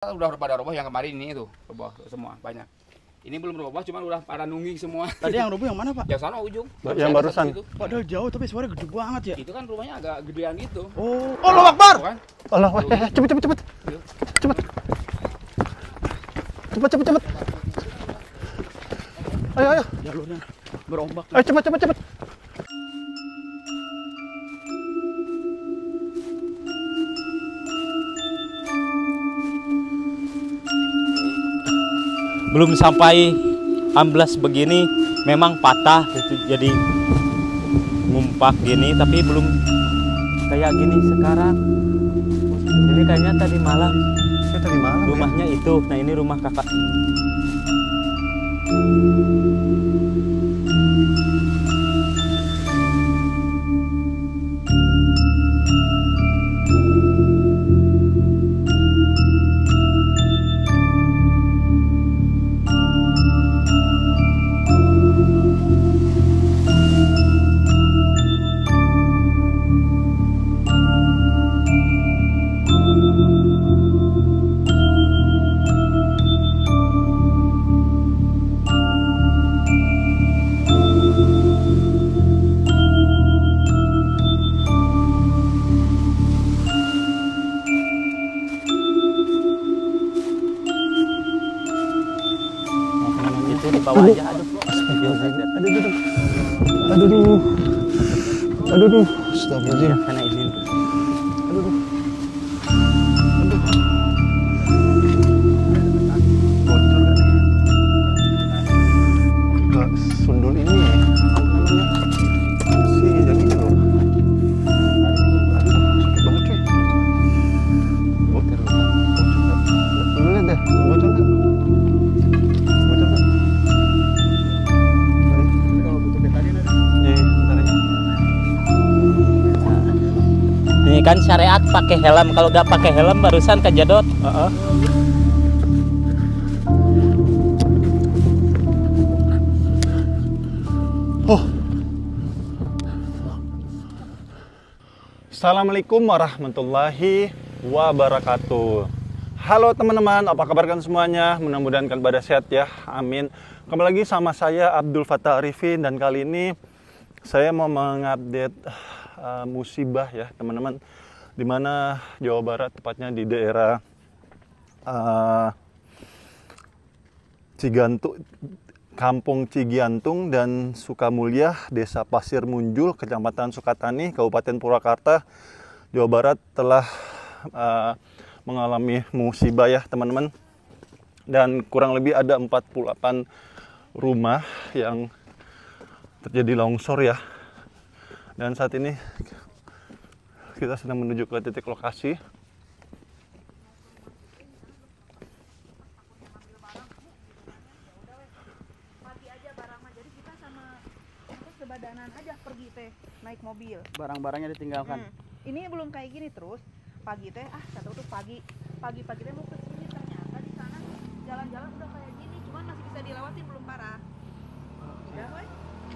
Udah pada roboh yang kemarin ini tuh, roboh semua banyak. Ini belum roboh, cuman udah pada nungging semua. Tadi yang roboh yang mana, Pak? Yang sana ujung. Yang barusan. Padahal jauh tapi suaranya gede banget ya. Itu kan rumahnya agak gedean gitu. Oh, Allahu Akbar. Kan? Allah, cepet. Cepet. Ayo. Jalurnya berombak. Ayo cepet. Belum sampai amblas begini memang patah gitu, jadi ngumpak gini, tapi belum kayak gini sekarang. Ini kayaknya tadi malam rumahnya ya? Itu, nah ini rumah kakak. Bawa aja, aduh, astagfirullahaladzim. Karena izin. Bocor kan nih? Ke sundul ini ya, apa namanya? Si yang ini loh. Aduh, sakit banget cuy. Bocor kan? Lu lihat deh, bocor kan? Ini kan syariat pakai helm, kalau nggak pakai helm barusan kejadot. Assalamualaikum warahmatullahi wabarakatuh. Halo teman-teman, apa kabar kan semuanya? Mudah-mudahan kalian pada sehat ya, amin. Kembali lagi sama saya Abdul Fattah Arifin, dan kali ini saya mau mengupdate musibah ya teman-teman, dimana Jawa Barat, tepatnya di daerah Cigantung, Kampung Cigiantung dan Sukamulya, Desa Pasir Munjul, Kecamatan Sukatani, Kabupaten Purwakarta, Jawa Barat telah mengalami musibah ya teman-teman. Dan kurang lebih ada 48 rumah yang terjadi longsor ya. Dan saat ini kita sedang menuju ke titik lokasi. Pagi aja barang mah, jadi kita sama sebadanan aja pergi teh naik mobil. Barang-barangnya ditinggalkan. Ini belum kayak gini terus. Pagi teh kata tuh pagi teh mau ke sini, ternyata di sana jalan-jalan udah kayak gini, cuman masih bisa dilewatin, belum parah. Udah, woy.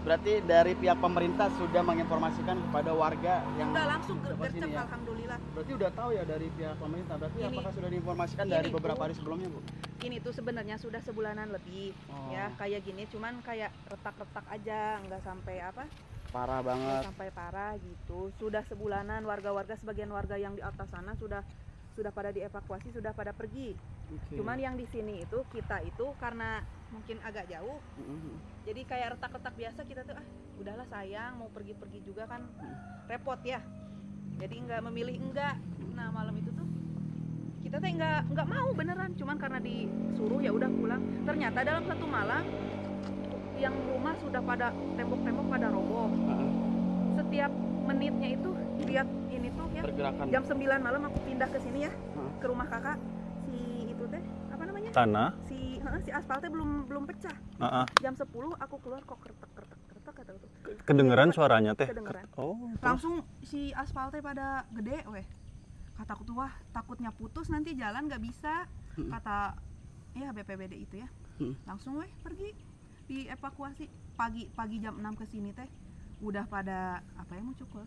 Berarti dari pihak pemerintah sudah menginformasikan kepada warga yang Udah langsung seperti gercep, ini ya? Alhamdulillah. Berarti udah tahu ya dari pihak pemerintah. Berarti Ini- apakah sudah diinformasikan ini dari tuh- beberapa hari sebelumnya, Bu? Ini tuh sebenarnya sudah sebulanan lebih. Oh. Ya, kayak gini cuman kayak retak-retak aja, nggak sampai apa? Parah Nggak banget. sampai parah gitu. Sudah sebulanan, warga-warga, sebagian warga yang di atas sana sudah pada dievakuasi, sudah pada pergi. Oke. Cuman yang di sini itu kita itu karena mungkin agak jauh, jadi kayak retak-retak biasa, kita tuh udahlah sayang, mau pergi-pergi juga kan repot ya. Jadi nggak memilih enggak. Nah malam itu tuh kita tuh nggak mau beneran, cuman karena disuruh ya udah pulang. Ternyata dalam satu malam yang rumah sudah pada tembok-tembok pada roboh. Setiap menitnya itu lihat ini tuh ya. Pergerakan. Jam 9 malam aku pindah ke sini ya, ke rumah kakak. Si itu teh apa namanya? Tanah. Si aspalnya belum pecah. Jam 10 aku keluar kok kretek kata tuh. Kedengeran suaranya teh? Kedengeran. Oh, Langsung si aspalnya pada gede weh. Kataku tuh wah takutnya putus nanti jalan nggak bisa. Kata ya BPBD itu ya. Langsung weh pergi dievakuasi pagi jam 6 ke sini teh udah pada apa ya, mau cukul.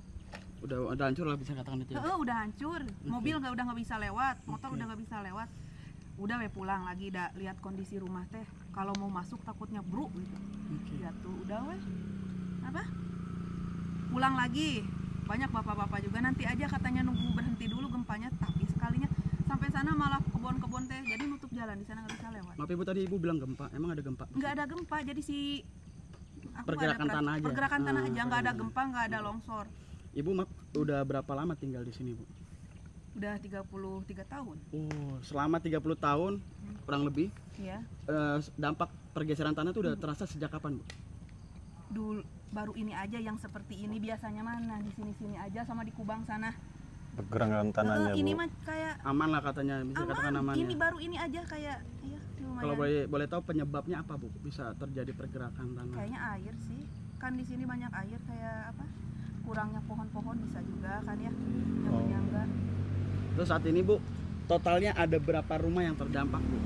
Udah hancur lah bisa katakan itu ya. Udah hancur. Mobil udah nggak bisa lewat, motor udah nggak bisa lewat. udah we pulang lagi, dah lihat kondisi rumah teh, kalau mau masuk takutnya bruk gitu. Ya tuh udah we apa pulang lagi. Banyak bapak-bapak juga, nanti aja katanya nunggu berhenti dulu gempanya, tapi sekalinya sampai sana malah kebun-kebun teh, jadi nutup jalan di sana nggak bisa lewat. Maaf Ibu, tadi Ibu bilang gempa, emang ada gempa? Nggak ada gempa, jadi Pergerakan tanah aja? Pergerakan tanah aja, nggak ada gempa, nggak ada longsor. Ibu maaf, udah berapa lama tinggal di sini Bu? Udah 33 tahun. Oh, selama 30 tahun kurang lebih. Ya. Dampak pergeseran tanah itu udah terasa sejak kapan Bu? Dulu baru ini aja yang seperti ini, biasanya mana di sini-sini aja sama di Kubang sana. Pergerakan tanahnya, Bu. Ini mah kayak Aman lah katanya, bisa katakan aman ini ya. baru ini aja kayak iya lumayan. Kalau boleh tahu penyebabnya apa Bu? Bisa terjadi pergerakan tanah? Kayaknya air sih. Kan di sini banyak air, kayak apa? Kurangnya pohon-pohon bisa juga kan ya. Yang menyangga. Terus saat ini Bu, totalnya ada berapa rumah yang terdampak Bu?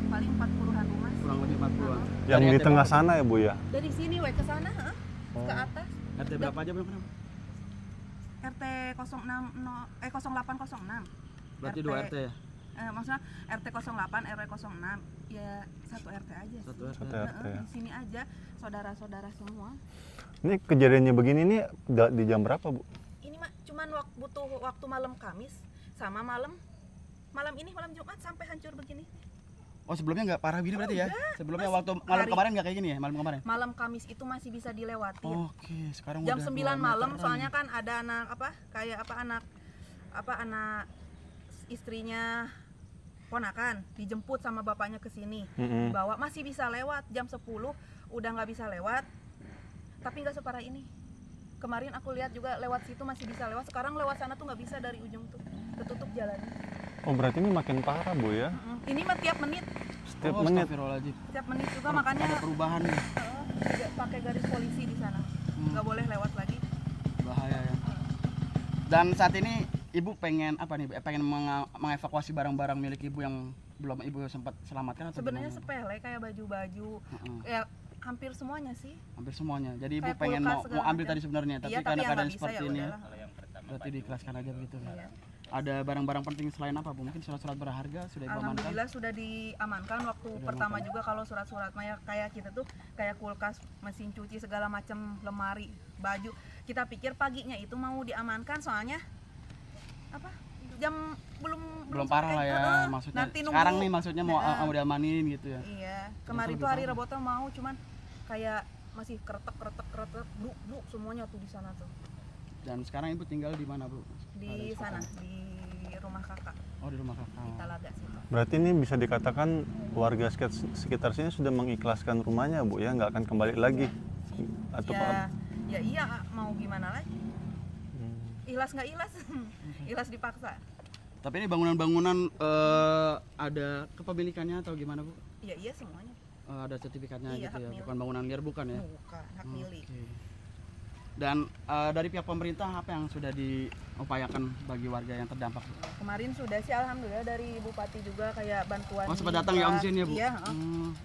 Paling 40-an rumah sih. Kurang lebih 40-an. Yang Dari di RT tengah berapa? sana ya, Bu ya? Dari sini we ke sana, ke atas. RT berapa aja Bu? RT 0806. Berarti 2 RT ya? Maksudnya RT 08, RW 06 ya satu RT aja Satu sih. RT. Satu RT ya. Di sini aja saudara-saudara semua. Ini kejadiannya begini nih di jam berapa, Bu? Ini mah cuman butuh waktu malam Kamis sama malam Jumat sampai hancur begini. Oh, sebelumnya nggak parah gini berarti ya? Sebelumnya waktu malam hari- kemarin nggak kayak gini ya? Malam kemarin? Malam Kamis itu masih bisa dilewatin. Oke, sekarang Jam udah 9 2 malam meteran. soalnya kan ada anak anak istrinya ponakan dijemput sama bapaknya ke sini. Mm-mm. Dibawa masih bisa lewat, jam 10 udah nggak bisa lewat. Tapi nggak separah ini. Kemarin aku lihat juga lewat situ masih bisa lewat. Sekarang lewat sana tuh nggak bisa, dari ujung tuh ketutup jalannya. Oh, berarti ini makin parah, Bu ya? Ini mah tiap menit Setiap Oh, menit. astagfirullahaladzim. juga, makanya Ada perubahan nih. pakai garis polisi di sana. Nggak boleh lewat lagi. Bahaya ya. Dan saat ini Ibu pengen apa nih? Pengen mengevakuasi barang-barang milik Ibu yang belum Ibu sempat selamatkan atau Sebenarnya gimana? sepele kayak baju-baju, ya hampir semuanya sih. Hampir semuanya. Jadi Ibu Kayak pengen kulkas mau segala ambil macam. tadi sebenarnya, tapi Iya, karena yang keadaan nggak bisa, seperti ya ini ya, udahlah. berarti diikhlaskan aja begitu. Iya. Ada barang-barang penting selain apa Bu? Mungkin surat-surat berharga sudah Ibu amankan? Alhamdulillah sudah diamankan waktu pertama juga. Kalau surat-surat mah ya kayak kita tuh kayak kulkas, mesin cuci segala macam, lemari, baju. Kita pikir paginya itu mau diamankan, soalnya apa? Jam belum Parah lah ya, sampai. maksudnya Nanti nunggu. sekarang nih maksudnya mau Nah. diamanin gitu ya. Iya, kemarin lebih tuh hari parah. Rabu mau, cuman kayak masih kretek duk semuanya tuh di sana tuh. Dan sekarang Ibu tinggal di mana Bu? Di sana, di rumah kakak, Oh, di rumah di kakak. Talaga situ. Berarti ini bisa dikatakan warga sekitar sini sudah mengikhlaskan rumahnya, Bu ya? Nggak akan kembali lagi? Atau Ya iya, mau gimana lagi? Ikhlas nggak ikhlas? Ikhlas dipaksa. Tapi ini bangunan-bangunan ada kepemilikannya atau gimana Bu? Iya semuanya. Ada sertifikatnya Iya, gitu hak ya, milik. bukan bangunan liar bukan ya? Bukan hak milik. Oke. Dan dari pihak pemerintah apa yang sudah diupayakan bagi warga yang terdampak? Bu? Kemarin sudah sih alhamdulillah dari Bupati juga kayak bantuan. Oh, sempat datang ya Om Sin ya Bu? Iya. Hmm.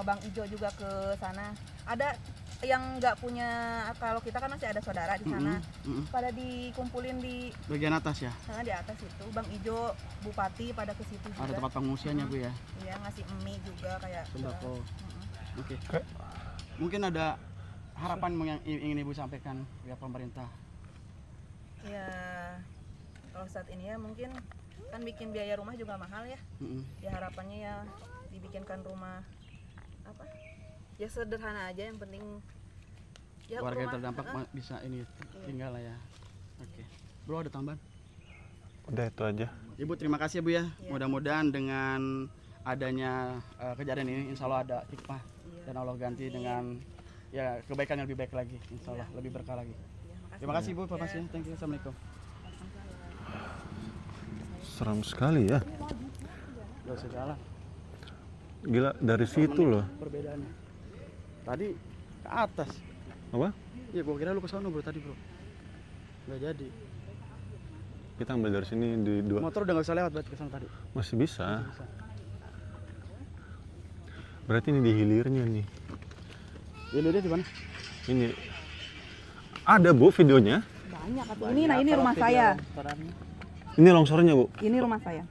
Bang Ijo juga ke sana. Ada yang nggak punya, kalau kita kan masih ada saudara di sana. Pada dikumpulin di Bagian atas ya? di atas itu. Bang Ijo, Bupati pada ke situ juga. Ada tempat pengungsiannya Bu ya? Iya, ngasih mie juga kayak Sembako. Mm-mm. Oke. Mungkin ada harapan yang ingin Ibu sampaikan pihak pemerintah? Ya kalau saat ini ya mungkin kan bikin biaya rumah juga mahal ya. Ya harapannya ya dibikinkan rumah apa? Ya sederhana aja, yang penting ya Warga yang rumah, terdampak bisa ini tinggal lah ya. Oke. Bro, ada tambahan? Udah itu aja. Ibu terima kasih ya Bu ya. Iya. Mudah-mudahan dengan adanya kejadian ini insya Allah ada hikmah Iya. dan Allah ganti dengan ya kebaikan yang lebih baik lagi, insya Allah lebih berkah lagi. Iya, makasih. Terima kasih Bu, informasinya. Thank you. Assalamualaikum. Seram sekali ya. Gak usah jalan. Gila, dari situ loh. Perbedaannya. Tadi ke atas. Apa? Iya, gua kira lu ke sono Bro tadi Bro. Gak jadi. Kita ambil dari sini di dua. Motor udah gak usah lewat berarti ke sana tadi. Masih bisa. Bisa. Berarti ini di hilirnya nih. Ya lu dia di mana? Ini ada Bu videonya. Banyak atuh. Ini rumah saya. Ini longsornya Bu. Ini rumah saya.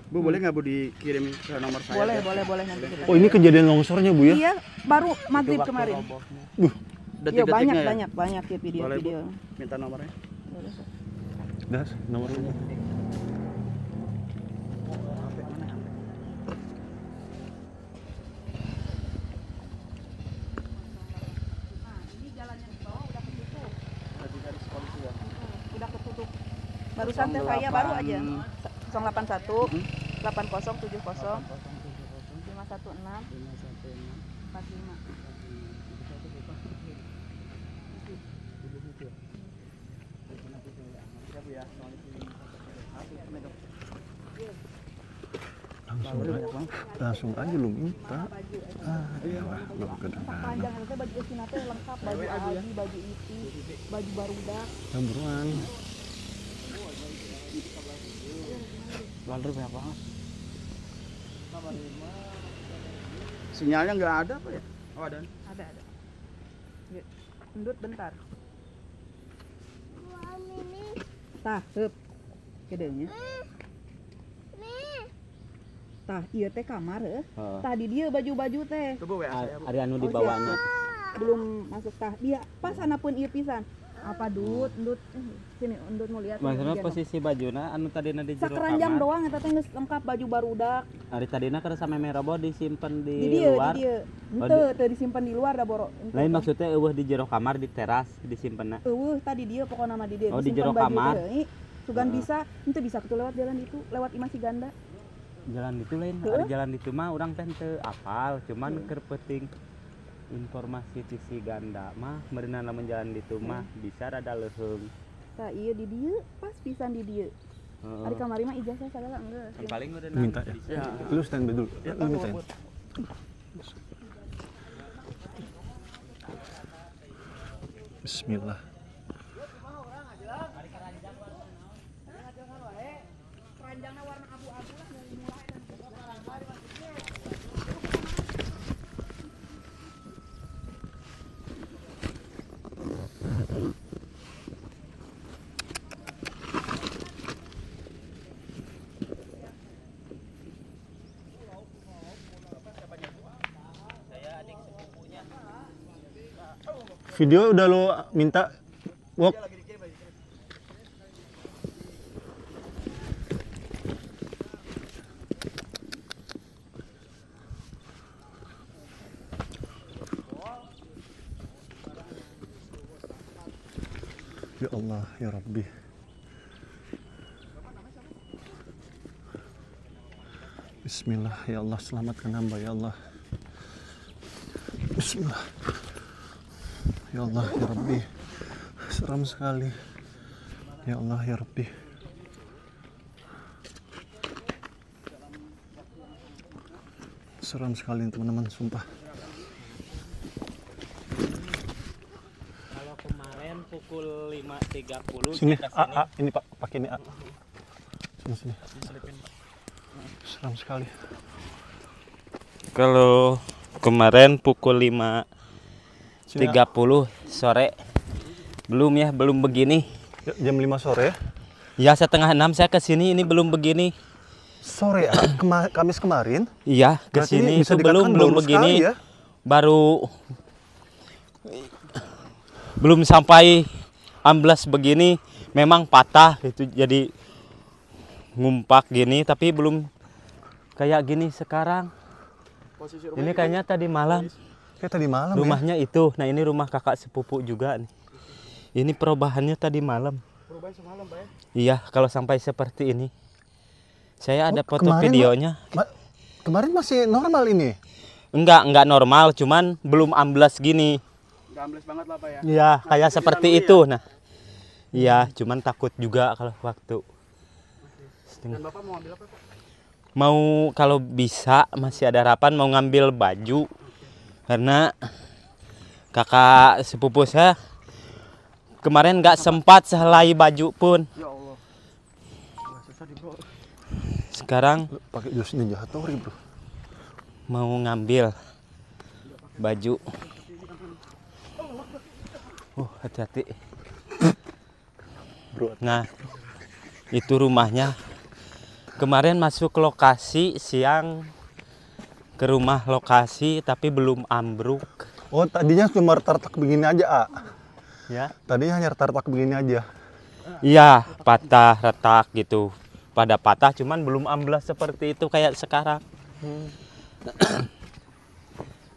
Bu, boleh nggak Bu dikirim ke nomor saya? Boleh nanti kita. Oh, ini kejadian longsornya, Bu ya? Iya, baru maghrib kemarin. Iya, Detik-detiknya ya? banyak ya video-video. Minta nomornya. Das, nomornya. Ini jalannya di bawah udah ketutup. Udah ketutup. Barusan teh saya baru aja. 081 8070 516 45. Langsung aja lu minta. Iya lah, belum kedengaran. Panjang harusnya baju Estina teh lengkap, baju Adi, baju Iti, baju barudak. Ya buruan. Walder banyak banget. Sinyalnya nggak ada apa ya? Oh ada. Ada. Ya, endut bentar. Tah, hup. Gedenya. Tah, iya teh kamar heuh. Tah di dia baju-baju teh. Coba WA saya. Bu. Ari anu dibawanya. Belum masuk tah. Dia pas pun ieu pisan. Apa Dut, Endut. Sini Endut mau lihat. Maksudnya posisi bajuna anu tadina di jero sakeranjang kamar. doang eta teh geus lengkap baju barudak. Ari tadina kada sampe merobo disimpen Di di dia, luar. di dia. Oh, Henteu teu disimpan di luar da boro. Lain maksudnya eueuh di jero kamar di teras disimpenna. Tadi dia pokoknya nama di dia. Oh, di disimpan jero baju kamar. teh. Sugan bisa, henteu bisa kitu lewat jalan itu, lewat imah si ganda. Jalan itu lain, Heuh? ari jalan itu mah urang teh teu apal, cuman keur penting informasi ti si ganda mah meureunan lamun jalan ditu mah bisa rada leuheung. Tah iya di dia, pas pisan di dia. Ari kamari mah ijazah segala enggak. Yang paling meureunan Minta ya. Lu standby dulu. Ya, lu mintain. Bismillah. Keranjangna warna abu-abu lah dari mulai. Video udah lo minta Wok. Ya Allah, ya Rabbi. Bismillah, ya Allah, selamatkan hamba, ya Allah. Bismillah. Ya Allah, ya Rabbi. Seram sekali. Ya Allah, ya Rabbi. Seram sekali teman-teman, sumpah. Kalau kemarin pukul 5.30 Sini, kita ini Pak, pakai ini A. Sini. Seram sekali. Kalau kemarin pukul 5.30 sore belum begini. Jam 5 sore ya? Ya setengah 6 saya ke sini ini belum begini. Sore, Kamis kemarin? Iya, ke Berarti ini sini bisa itu belum dikatakan baru begini. sekali ya? Belum sampai amblas begini, memang patah itu jadi ngumpak gini tapi belum kayak gini sekarang. Posisi Ini kayaknya tadi malam. Kayak tadi malam Rumahnya itu. Nah, ini rumah kakak sepupu juga nih. Ini perubahannya tadi malam. perubahan semalam, Pak ya? Iya, kalau sampai seperti ini. Saya ada Oh, foto kemarin, videonya. Kemarin masih normal ini? Enggak normal, cuman belum amblas gini. Nggak ambles banget lah, Pak ya? Iya, kayak seperti dulu itu. Nah, iya, cuman takut juga kalau waktu. Dan Bapak mau ambil apa, Pak? Mau kalau bisa masih ada harapan mau ngambil baju. Karena kakak sepupu saya kemarin nggak sempat sehelai baju pun. Ya Allah. Nggak susah di bro. Sekarang Pakai jus Ninja Hattori, bro. mau ngambil baju. Hati-hati. Bro. Nah, itu rumahnya Kemarin masuk ke lokasi siang ke rumah lokasi tapi belum ambruk. Oh, tadinya cuma retak begini aja, A. Ya. Tadinya hanya retak begini aja. Iya, patah, retak gitu. Pada patah cuman belum amblas seperti itu kayak sekarang.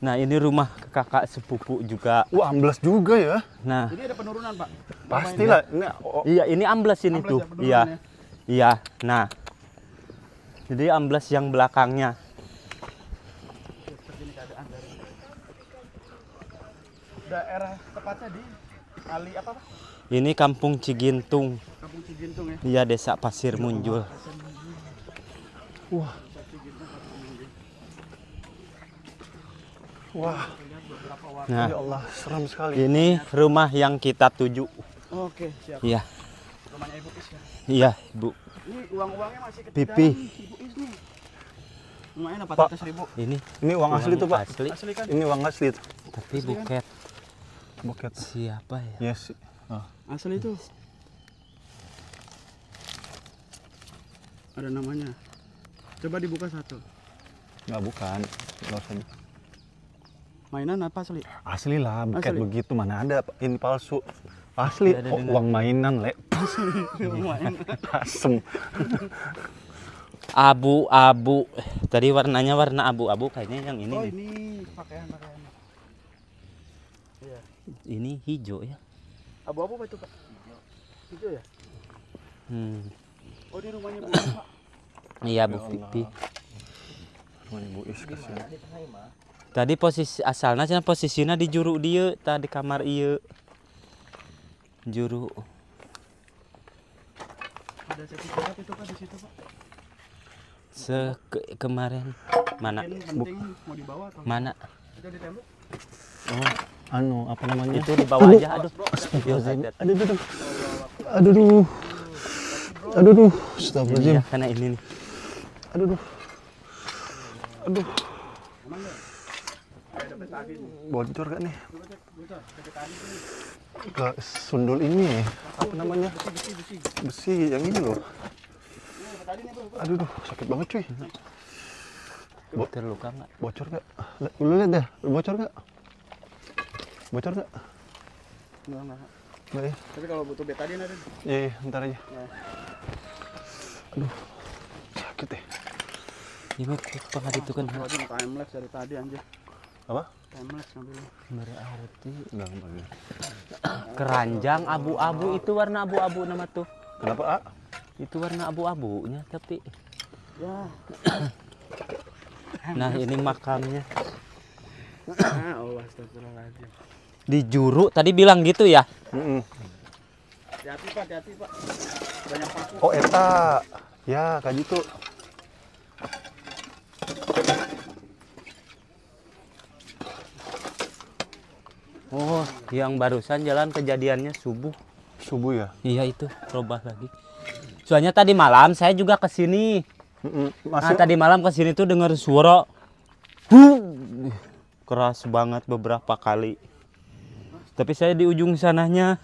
Nah, ini rumah kakak sepupu juga. Wah, amblas juga ya. Nah, Jadi ada penurunan, Pak. Pastilah. Ini, oh, iya ini amblas ini Amblas tuh. ya, penurunan Iya. ya. Iya. Nah. Jadi amblas yang belakangnya. Seperti ini keadaan dari daerah tepatnya di kali apa, Pak? Ini Kampung Cigintung. Kampung Cigintung ya. Iya, Desa Pasir Munjul. wah. Wah, Nah, ya Allah, seram sekali. ini rumah yang kita tuju. Oke, siap. Iya. Rumahnya Ibu Is ya. Iya, Bu. Ini uang-uangnya masih Pipi. ketinggalan Ibu Is nih. Lumayan 400.000. Ini Uang asli tuh, Pak. Asli, Asli kan? Ini uang asli tuh. tapi buket. Buket. Siapa ya? Yes. Oh. Asli itu. Ada namanya. Coba dibuka satu. Nggak, bukan. Nggak usah. Mainan apa asli? Asli lah, buket Asli. begitu mana ada ini palsu. Asli, Ada oh, dengan- uang mainan, Le. Lumayan. Asem. Abu-abu. Tadi warnanya warna abu-abu kayaknya yang ini. Oh, nih. ini pakaian-pakaian. Iya. Ini hijau ya. Abu-abu apa itu, Pak? Hijau ya? Oh, di rumahnya Bu Is, Pak. Iya, Bu Ya Allah. Pipi. Rumahnya Bu Is kasihan. Tadi posisi asalnya cenah posisinya di juru dia, tadi kamar ieu. Juru. Ada sertifikat itu, Pak, di situ, Pak. Kemarin mana? Mungkin penting mau dibawa atau Mana? itu di tembok? Oh, anu apa namanya? Itu di bawah aja. Aduh. Aduh, aduh, aduh, aduh, aduh, astagfirullahaladzim. Ini ya, karena ini nih. Aduh, aduh, bocor gak nih? Ke sundul ini, apa namanya? Besi yang ini loh. Aduh, sakit banget cuy. Terluka nggak? Bocor gak? Lu lihat dah, bocor gak? Bocor gak? Enggak. Enggak ya? Tapi kalau butuh betadine ada. Iya, ntar aja. Ya. Aduh, sakit deh. Ini pengen itu kan Gua aja time lapse dari tadi anjir. Apa? Time lapse ngambil. berarti Enggak, enggak. keranjang abu-abu itu warna abu-abu nama tuh. Kenapa, A? Itu warna abu-abunya tapi. Ya. Nah, ini makamnya. Allah, astagfirullahaladzim. Di juru tadi bilang gitu ya. Hati-hati, Pak, hati-hati, Pak. Banyak paku. Oh, eta. Ya, kayak gitu. Oh, yang barusan jalan kejadiannya subuh. Subuh ya? Iya itu, robah lagi. Soalnya tadi malam saya juga ke sini. Nah, Masih tadi malam ke sini tuh dengar suara keras banget beberapa kali. Tapi saya di ujung sananya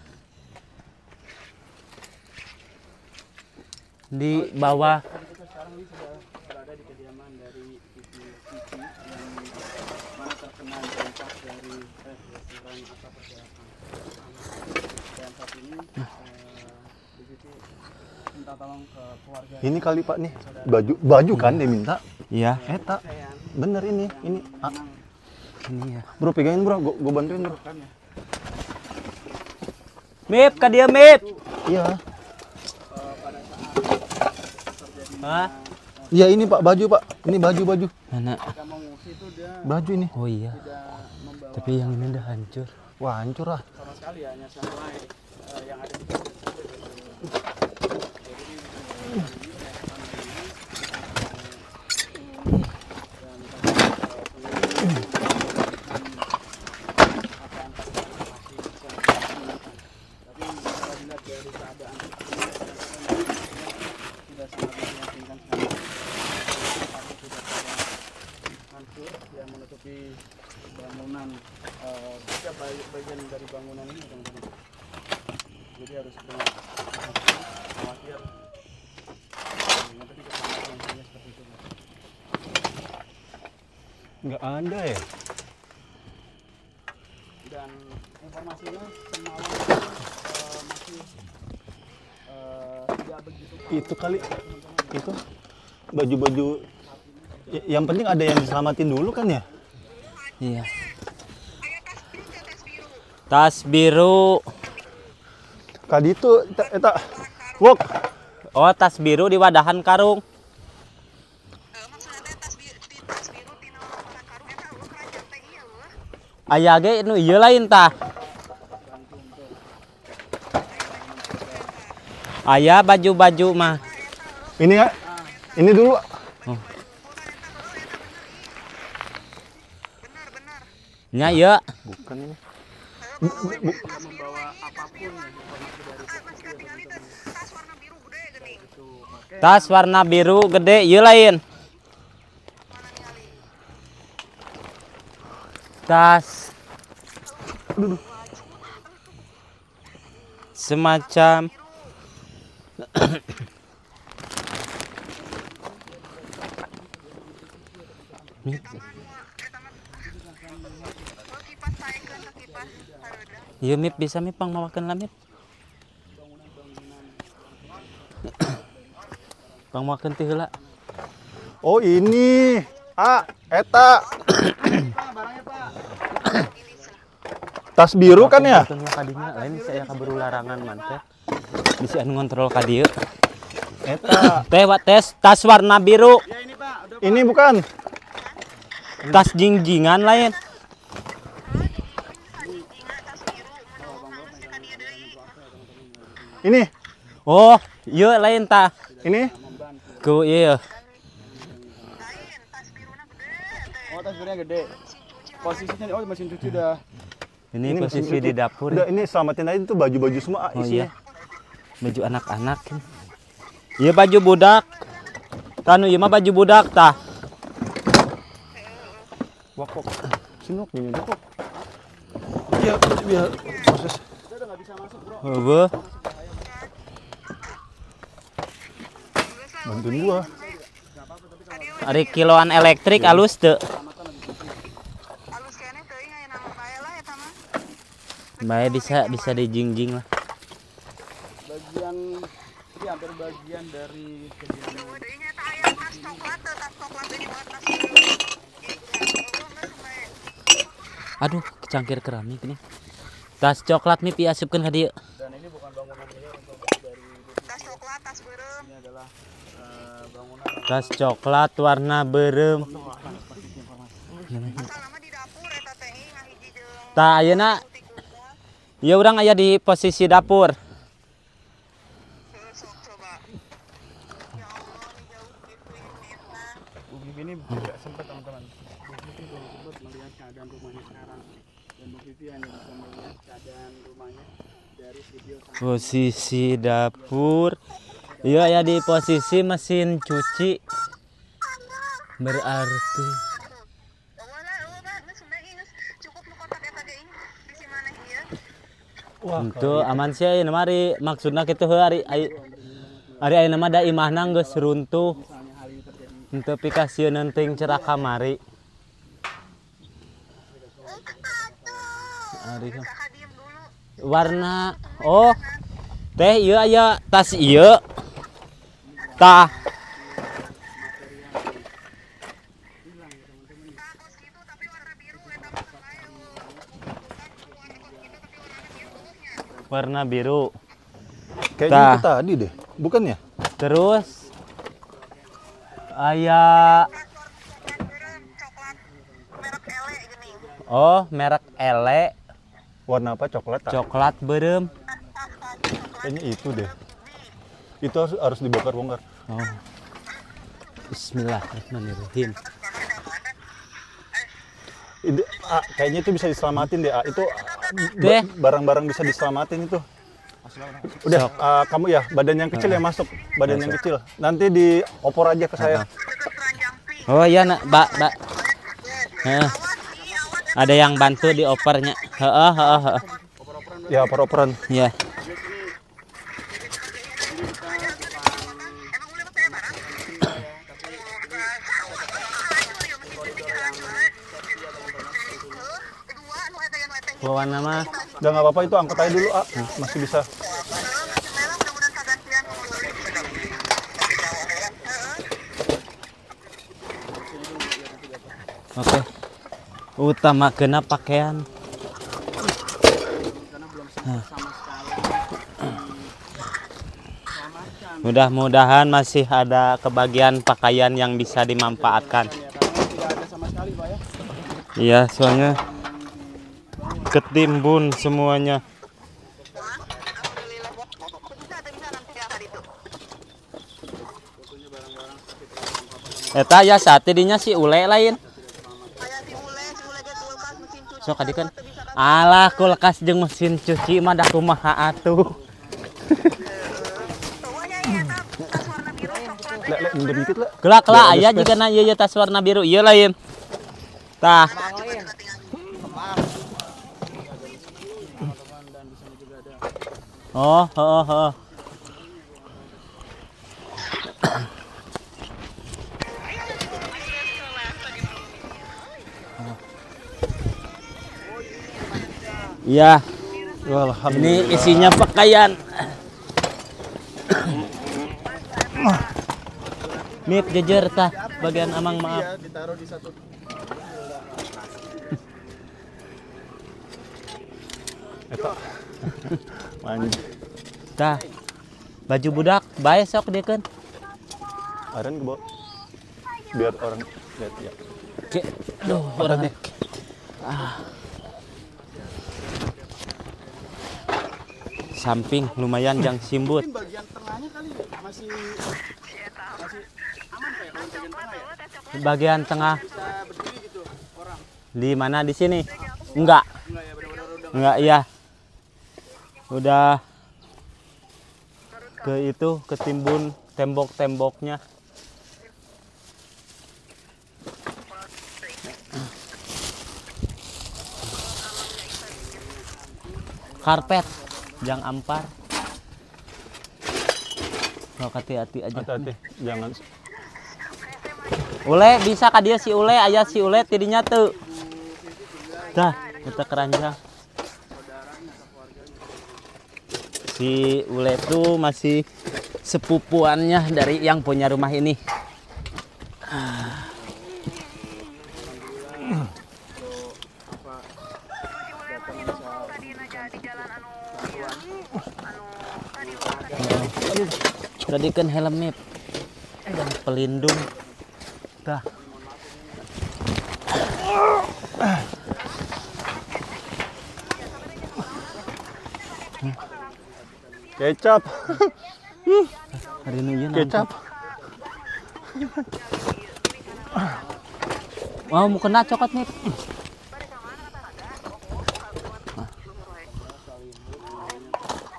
di bawah. Kita sekarang ini sudah berada di kediaman dari Pipi yang mana terkena dampak dari restoran asap pergerakan. Dan saat ini di situ minta tolong ke keluarga. ini kali Pak nih. Baju kan dia minta. Iya, Eta. Bener ini. Ini. Ah, ini ya. bro, pegangin bro. Gua bantuin bro. Mip, ka dia Mip. Iya. Hah? Iya ini Pak, baju Pak. Ini baju. Mana? Kita mau ngungsi itu dia Baju ini. Oh iya. tidak membawa Tapi yang ini udah hancur. Wah, hancur lah. sama sekali ya, hanya samurai yang ada di yang menutupi bangunan setiap bagian dari bangunan ini teman-teman. Jadi harus dengan khawatir. Yang tadi keselamatan Nggak ada ya? Dan informasinya semalam itu, masih tidak begitu Itu kali, itu baju-baju. Yang penting ada yang diselamatin dulu kan ya? Iya. Tas biru. Kadi itu, eta, wok. Oh, tas biru di wadahan karung. Aya ge nu ieu lain tah. Aya baju-baju mah. Ini ya, ini dulu. Nya ieu. Bukan ini. membawa apapun ya, informasi dari Tas warna biru gede ieu lain. Tas semacam iya Mip, bisa Mip pang mawakeun lah Mip. Pang mawakeun teh heula. Oh ini, eta. Tas biru kan ya? Kadinya lain saya kaburu larangan man teh. Bisa anu ngontrol ka dieu. Eta. Teh tas warna biru. Ini bukan. Tas jingjingan lain. Ini. Oh, ieu lain tah. Ini. Ku ieu. Oh, tas birunya gede. Posisinya oh mesin cuci udah. Ini posisi di dapur. Udah ini selamatin aja tuh baju-baju semua Oh isinya. iya. Baju anak-anak. Iya baju budak. Tanu ieu mah baju budak tah. Wah kok. Sini wok gini kok. Iya, biar proses. Heueuh. Bantuin gua. Ari kiloan elektrik alus teu. Bae bisa dijingjing lah. Bagian ini hampir bagian dari kejadian. Aduh, kecangkir keramik nih. Tas coklat nih piasupkeun ka dieu. Dan ini bukan bangunan ini untuk dari tas coklat, tas beureum. Ini adalah bangunan Tas coklat warna beureum. Tah ayeuna ieu urang aya di posisi dapur. Bu Vivi ini tidak sempat teman-teman. Bu Vivi belum sempat melihat keadaan rumahnya sekarang. Dan Bu Vivi hanya bisa melihat keadaan rumahnya dari video Posisi dapur. Ieu aya di posisi mesin cuci. Berarti Wah, itu aman sih ayeuna mah ari maksudna kitu heuh ari ayeuna mah da imahna geus runtuh. Henteu pikasieun teuing cerah kamari. Ari warna oh teh ieu aya tas ieu tah warna biru. kayaknya Tah. itu tadi deh. Bukan ya? Terus aya oh merek Ele Warna apa? Coklat. Tak? coklat beureum. Kayaknya itu deh. Itu harus dibongkar-bongkar. Oh. Bismillahirrahmanirrahim. Kayaknya itu bisa diselamatin deh. Itu Deh. barang-barang bisa diselamatin itu. Udah, kamu ya badan yang kecil yang masuk, badan yang kecil. Nanti diopor aja ke saya. Oh iya nak, Mbak. Heeh. Ada yang bantu di opernya. Heeh. Ya, opor-oporan. Ya. bawa nama. Udah nggak apa-apa, itu angkat aja dulu, masih bisa. Oke. Utama kena pakaian. karena belum sama sekali diselamatkan. Mudah-mudahan masih ada kebagian pakaian yang bisa dimanfaatkan. Ya, karena tidak ada sama sekali Pak ya. Iya, soalnya ketimbun semuanya. Eta ya saat tidinya si ule lain. Sok tadi kan. Alah kulkas jeung mesin cuci mah dah kumaha atuh. Lek, mundur dikit, Lek. Kelak aya jigana ieu tas warna biru ieu lain. Tah. Oh, heeh. Iya, Alhamdulillah. ini isinya pakaian. Mip jejer tah, bagian amang maaf. Iya, ditaruh di satu. Eta. Manj. Tah. Baju budak bae sok deukeun. Aren ke bawah. Biar orang lihat ya. Oke. Duh, orang. Samping lumayan jang simbut. Mungkin bagian tengahnya kali masih aman Pak ya kalau bagian tengah ya. Bagian tengah Bisa berdiri gitu orang. di mana di sini? Enggak. Enggak ya, benar-benar udah Enggak, iya. Udah ke itu ketimbun tembok-temboknya. Karpet, jang ampar. Oh, hati-hati aja. Hati-hati, jangan. Ule bisa ka dia si ule, aya si ule tidinya tuh. Dah, kita keranjang. Si ule tuh masih sepupuannya dari yang punya rumah ini. Jadikan helm nip dan pelindung. Dah. Kecap. Hari ini ieu Kecap. Wow, mau kena cokot nip.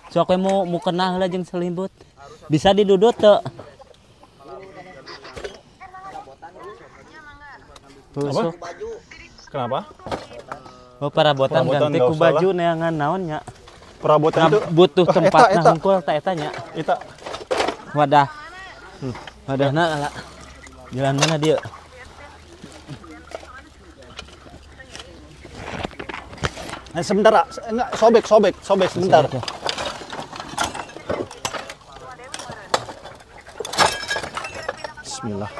Sok we mau kena heula jeung selimut. Bisa didudut teu? Tusuk. Kenapa? Oh, perabotan Perabotan ganti nggak ku usah baju neangan naonnya. Perabotan itu Butuh tempat eta. hungkul ta eta nya. Eta. Wadah. Wadahna ala. Jalan mana dia? Sebentar, enggak, sobek sebentar. Oke. Bismillah.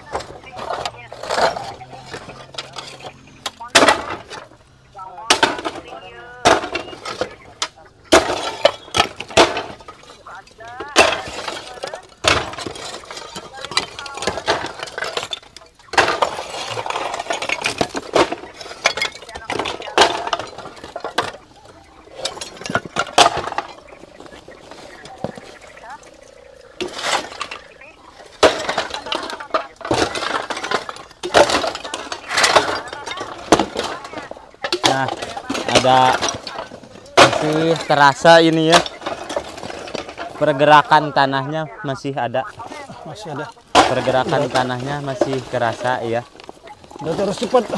Nah, ada masih terasa ini ya. Pergerakan tanahnya masih ada. Masih ada. Pergerakan tanahnya masih terasa ya. Udah terus cepat.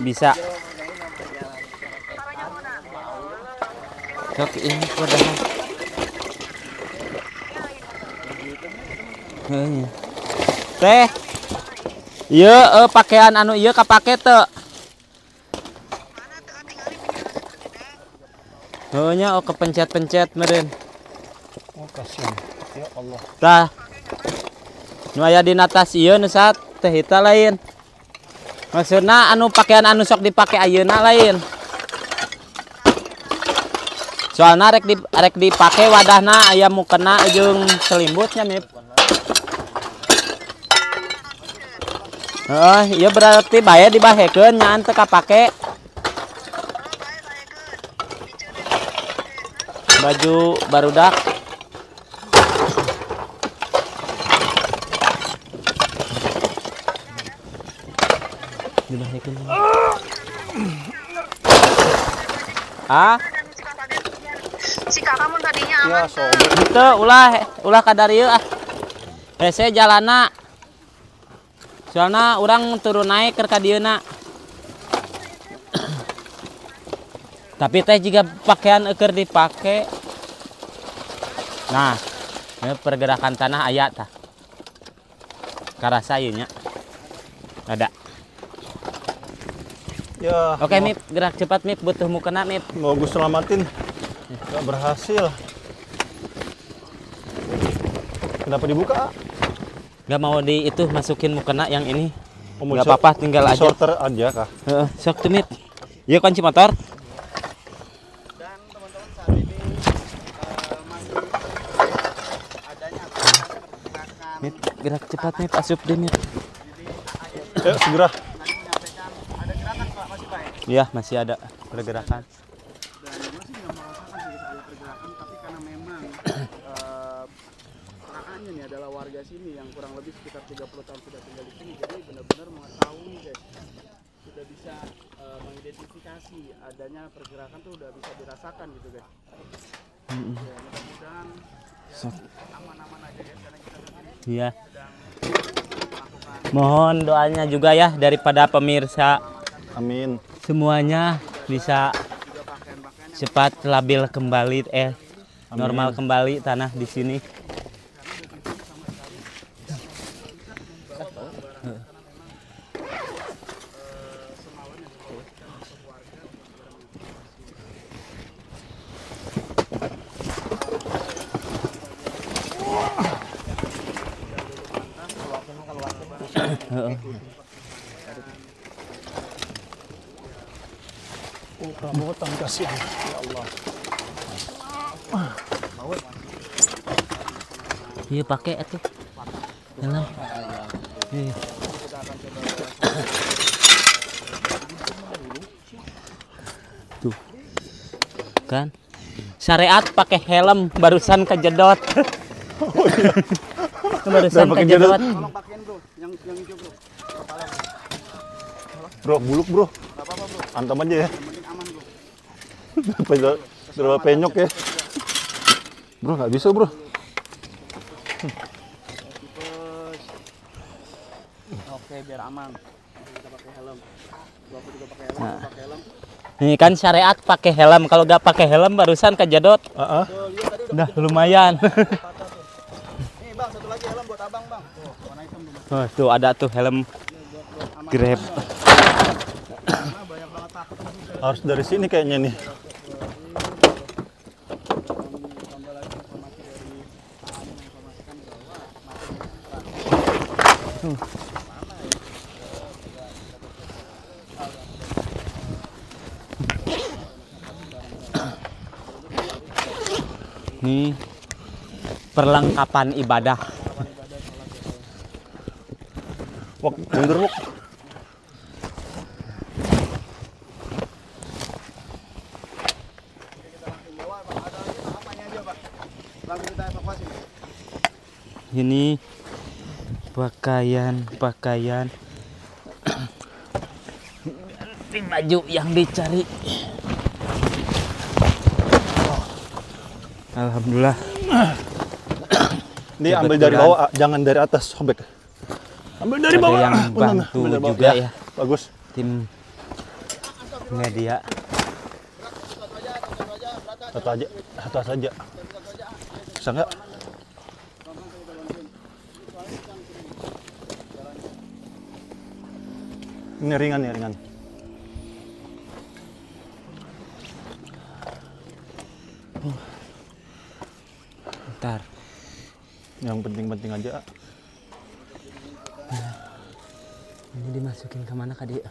Bisa. Sok ini padahal. Teh. Ieu pakaian anu ieu kapake teu? Oh nya kepencet-pencet meureun. Oh, kasihan. Ya Allah. Tah. Nu aya di atas ieu nu saat teh hita lain. Maksudna anu pakaian anu sok dipake ayeuna lain. Soalna rek dipake wadahna aya mukena jeung selimbutnya Mip. Iya berarti bae dibahekeun nyaan teu kapake. Baju barudak. Dibahekeun. Ah? Si kakak mun tadinya Ya, sobat. Itu ulah kadarieu ah. Hese jalana. Soalna urang turun naik ke kadieuna. Tapi teh jika pakaian eukeur dipake. Nah, ini pergerakan tanah aya tah. Karasa ieu nya. Ada. Ya. Oke, Mip, gerak cepat Mip, butuh mukena Mip. Mau gue selamatin. Gak berhasil. Kenapa dibuka? Gak mau di itu masukin mukena yang ini. Oh, mau Gak apa-apa, tinggal aja. Sorter aja kah? Heeh, sok tuh Mip. Iya kunci motor. Dan teman-teman saat ini masih adanya pergerakan Mip, gerak cepat Mip, asup deh Mip. Ayo segera. tadi menyampaikan ada gerakan Pak, masih Pak ya? Iya, masih ada pergerakan. Dan masih nggak merasakan sih ada pergerakan, tapi karena memang kakaknya nih adalah warga sini yang kurang lebih sekitar 30 tahun sudah tinggal di sini, jadi benar-benar mengetahui guys, sudah bisa mengidentifikasi adanya pergerakan tuh udah bisa dirasakan gitu guys. Ya, mudah-mudahan aman-aman aja guys, karena kita sendiri Iya. sedang melakukan Mohon doanya juga ya daripada pemirsa Amin. semuanya bisa cepat labil kembali normal kembali tanah di sini. Oh, perambotan kasihan. Ya Allah. Iya pakai itu. Helm. Iya. Tuh. Kan? Syariat pakai helm barusan kejedot. Barusan pakai kejedot. tolong pakein bro, yang hijau bro, kepala Bro, buluk bro. nggak apa-apa bro, Antam aja ya. yang penting aman bro. Berapa penyok ya. Bro, nggak bisa bro. Tipes. Oke biar aman kita pakai helm, gua juga pakai helm, gua pakai helm. Ini kan syariat pakai helm. Kalau nggak pakai helm barusan kejedot. Ah, Tuh lihat tadi udah Udah lumayan. patah tuh. Nih bang, satu lagi helm buat abang bang, tuh warna hitam tuh. Oh, tuh ada tuh helm Aman. Grab. Karena banyak banget takut juga. harus dari sini kayaknya nih. Tambah lagi informasi dari AM menginformasikan bahwa Nih perlengkapan ibadah. Wok, mundur wok. langsung kita evakuasi. Ini pakaian ganti baju yang dicari. Alhamdulillah. Ini ambil dari bawah, jangan dari atas, sobek. Ambil dari Ada bawah. yang Benar, bantu ambil dari bawah. juga ya. Bagus. Tim media. Satu aja, satu saja. Bisa nggak? Ini ringan ya, ringan. Yang penting-penting aja. Ini dimasukin kemana Kak dia?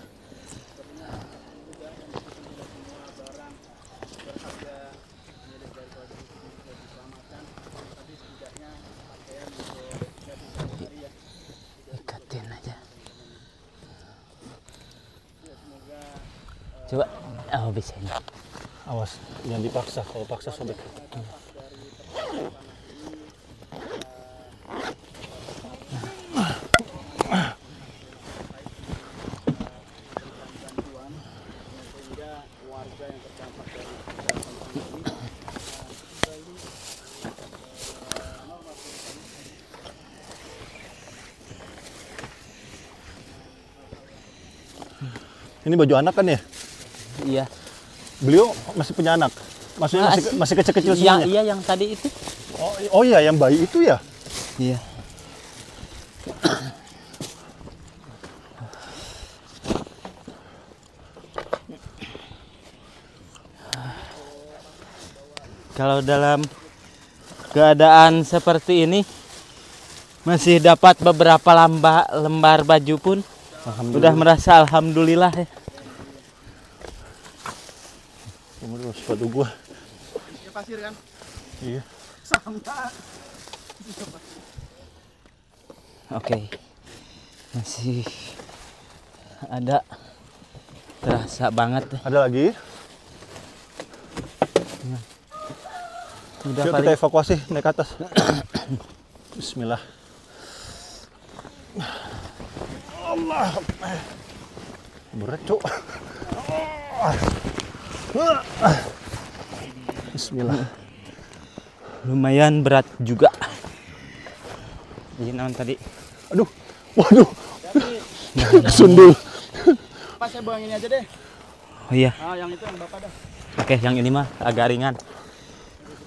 Ikatin aja. Coba, oh bisa ini. Awas, jangan dipaksa. Kalau paksa sobek. Ini baju anak kan ya? Iya. Beliau masih punya anak? Maksudnya masih kecil-kecil semuanya? Iya, yang tadi itu. Oh iya, yang bayi itu ya? Iya. Kalau dalam keadaan seperti ini masih dapat beberapa lembar baju pun udah merasa alhamdulillah ya. Waduh, sepatu gua. Ya pasir kan? Iya. Sama. Oke. Masih ada, terasa banget. Ada lagi? Udah Yuk paling kita evakuasi naik ke atas. Bismillah. Allah. Berat, Cuk. Bismillah. lumayan berat juga. Ini naon tadi? Aduh. Waduh. Sundul. Pas saya bawa yang ini aja deh. Oh iya. Ah, yang itu yang Bapak dah. Oke, yang ini mah agak ringan.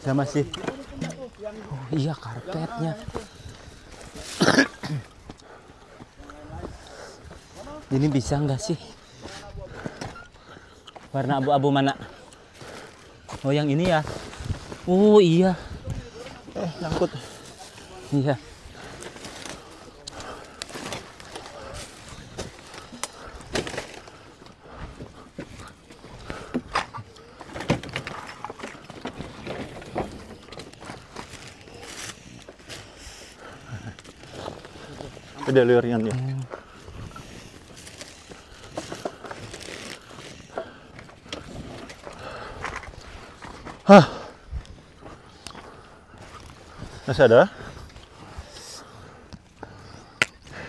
Saya masih. Oh iya, karpetnya. Ini bisa nggak sih? Warna abu-abu mana? Oh, yang ini ya. Oh iya. Nyangkut. Iya. Ada liurnya ya. Hah. Masih ada?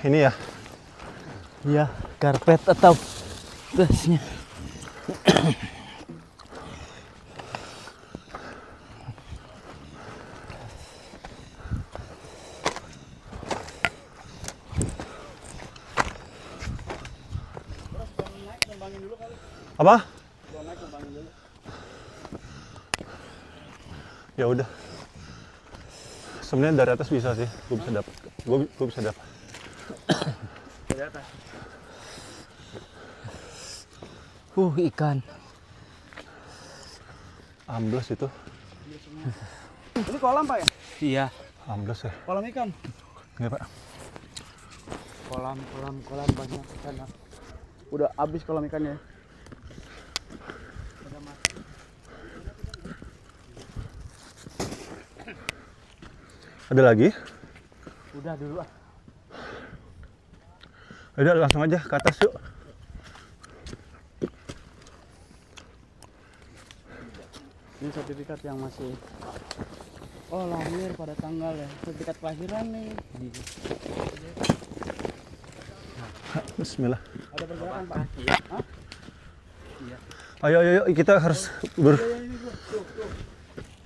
Ini ya? Iya, karpet atau tasnya. Apa? Ya udah. Sebenarnya dari atas bisa sih, gue bisa dapat. Gue bisa dapat. Dari atas. Ikan. Ambles itu. Ini kolam Pak ya? Iya. Ambles ya. Kolam ikan. Iya Pak. Kolam banyak ikan. Udah habis kolam ikannya. Ada lagi? Udah dulu ah. Udah langsung aja ke atas yuk. Ini sertifikat yang masih. Oh, lahir pada tanggal ya. Sertifikat kelahiran nih. Bismillah. Ada pergerakan Pak. Hah? Ayo kita harus Iya, ini tuh.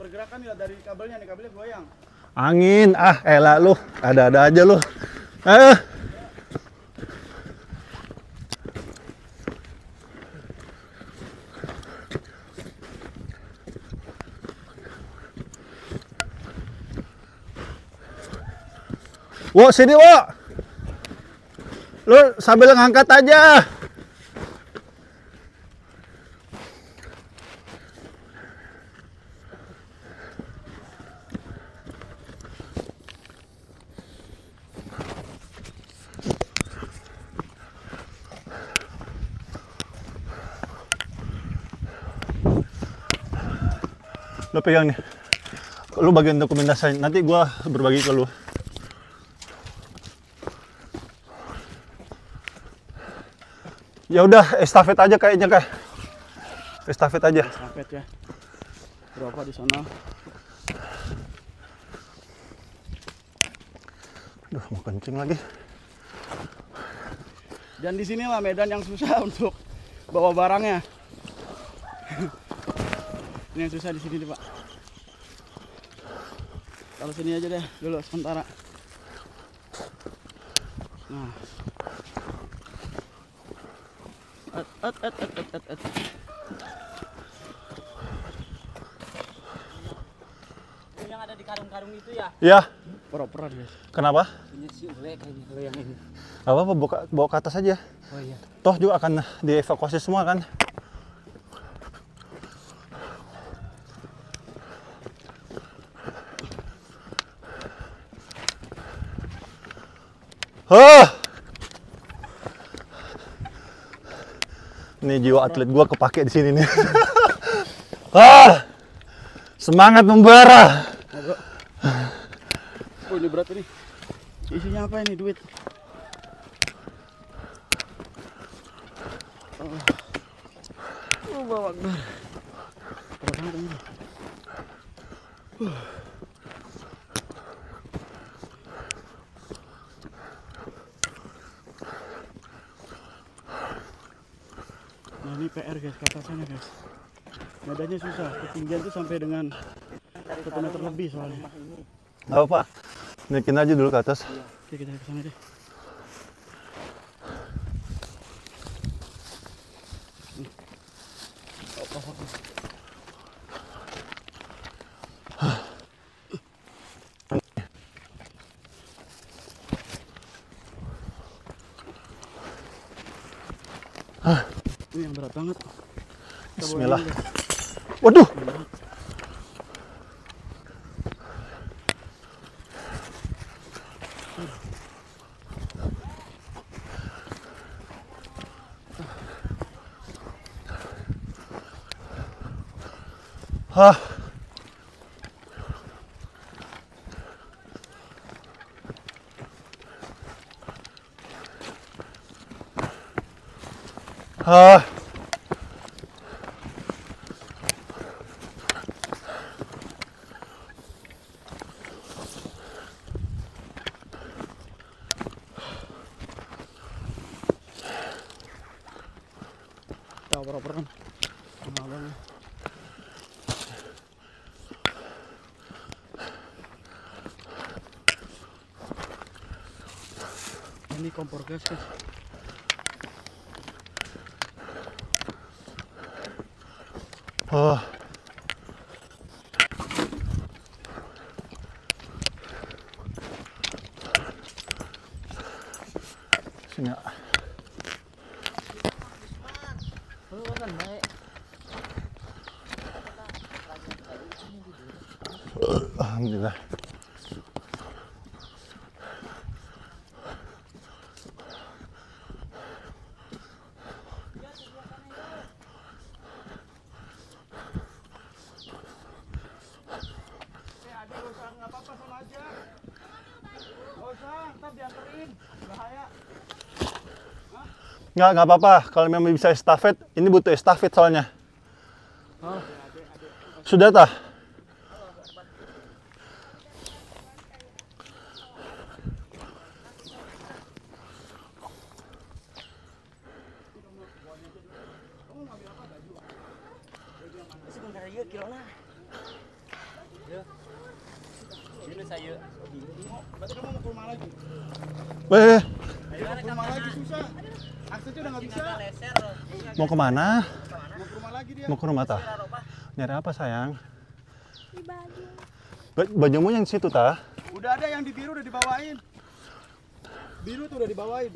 Pergerakan ya dari kabelnya nih, kabelnya goyang. angin. Elah lu. Ada-ada aja lu. Wo, sini Wo. Lu sambil ngangkat aja. Lo pegang nih. Lu bagian dokumentasi, nanti gua berbagi ke lu. Ya udah, estafet aja kayaknya, Kak. Estafet aja. Estafet ya. Berapa di sana? Duh, mau kencing lagi. Dan di sinilah medan yang susah untuk bawa barangnya. Ini yang susah di sini nih, Pak. Kalau sini aja deh dulu sementara. Nah. Yang ada di karung-karung itu ya? Ya, Pura-pura guys. kenapa? Punya si Ule kayaknya kalau yang ini. Gak apa-apa, bawa ke atas aja. Oh iya. Toh juga akan dievakuasi semua kan. Ini jiwa atlet gua kepake di sini nih. Semangat membara. Oh, ini berat ini. Isinya apa ini? Duit. Bawa Akbar. Berat banget ini. Nah, ini PR guys, ke atas sana guys. Medannya susah, ketinggian tuh sampai dengan 1 meter lebih soalnya. Gak apa-apa. Naikin aja dulu ke atas. Oke, kita ke sana deh. Ini yang berat banget. Kita Bismillah. bawa ini, guys. Waduh. Kita oper-operan. Kemalannya. Ini kompor gas guys. Sini. Alhamdulillah. Nggak apa-apa. Kalau memang bisa estafet, ini butuh estafet soalnya. Sudah tah? Ini saya. Berarti kamu mau ke rumah lagi? Weh, Ke rumah lagi susah. Aksesnya udah nggak bisa. mau kemana? Mau ke rumah lagi dia. Mau ke rumah tah? Nyari apa sayang? Bajumu yang situ tah? Udah ada yang di biru udah dibawain. Biru tuh udah dibawain.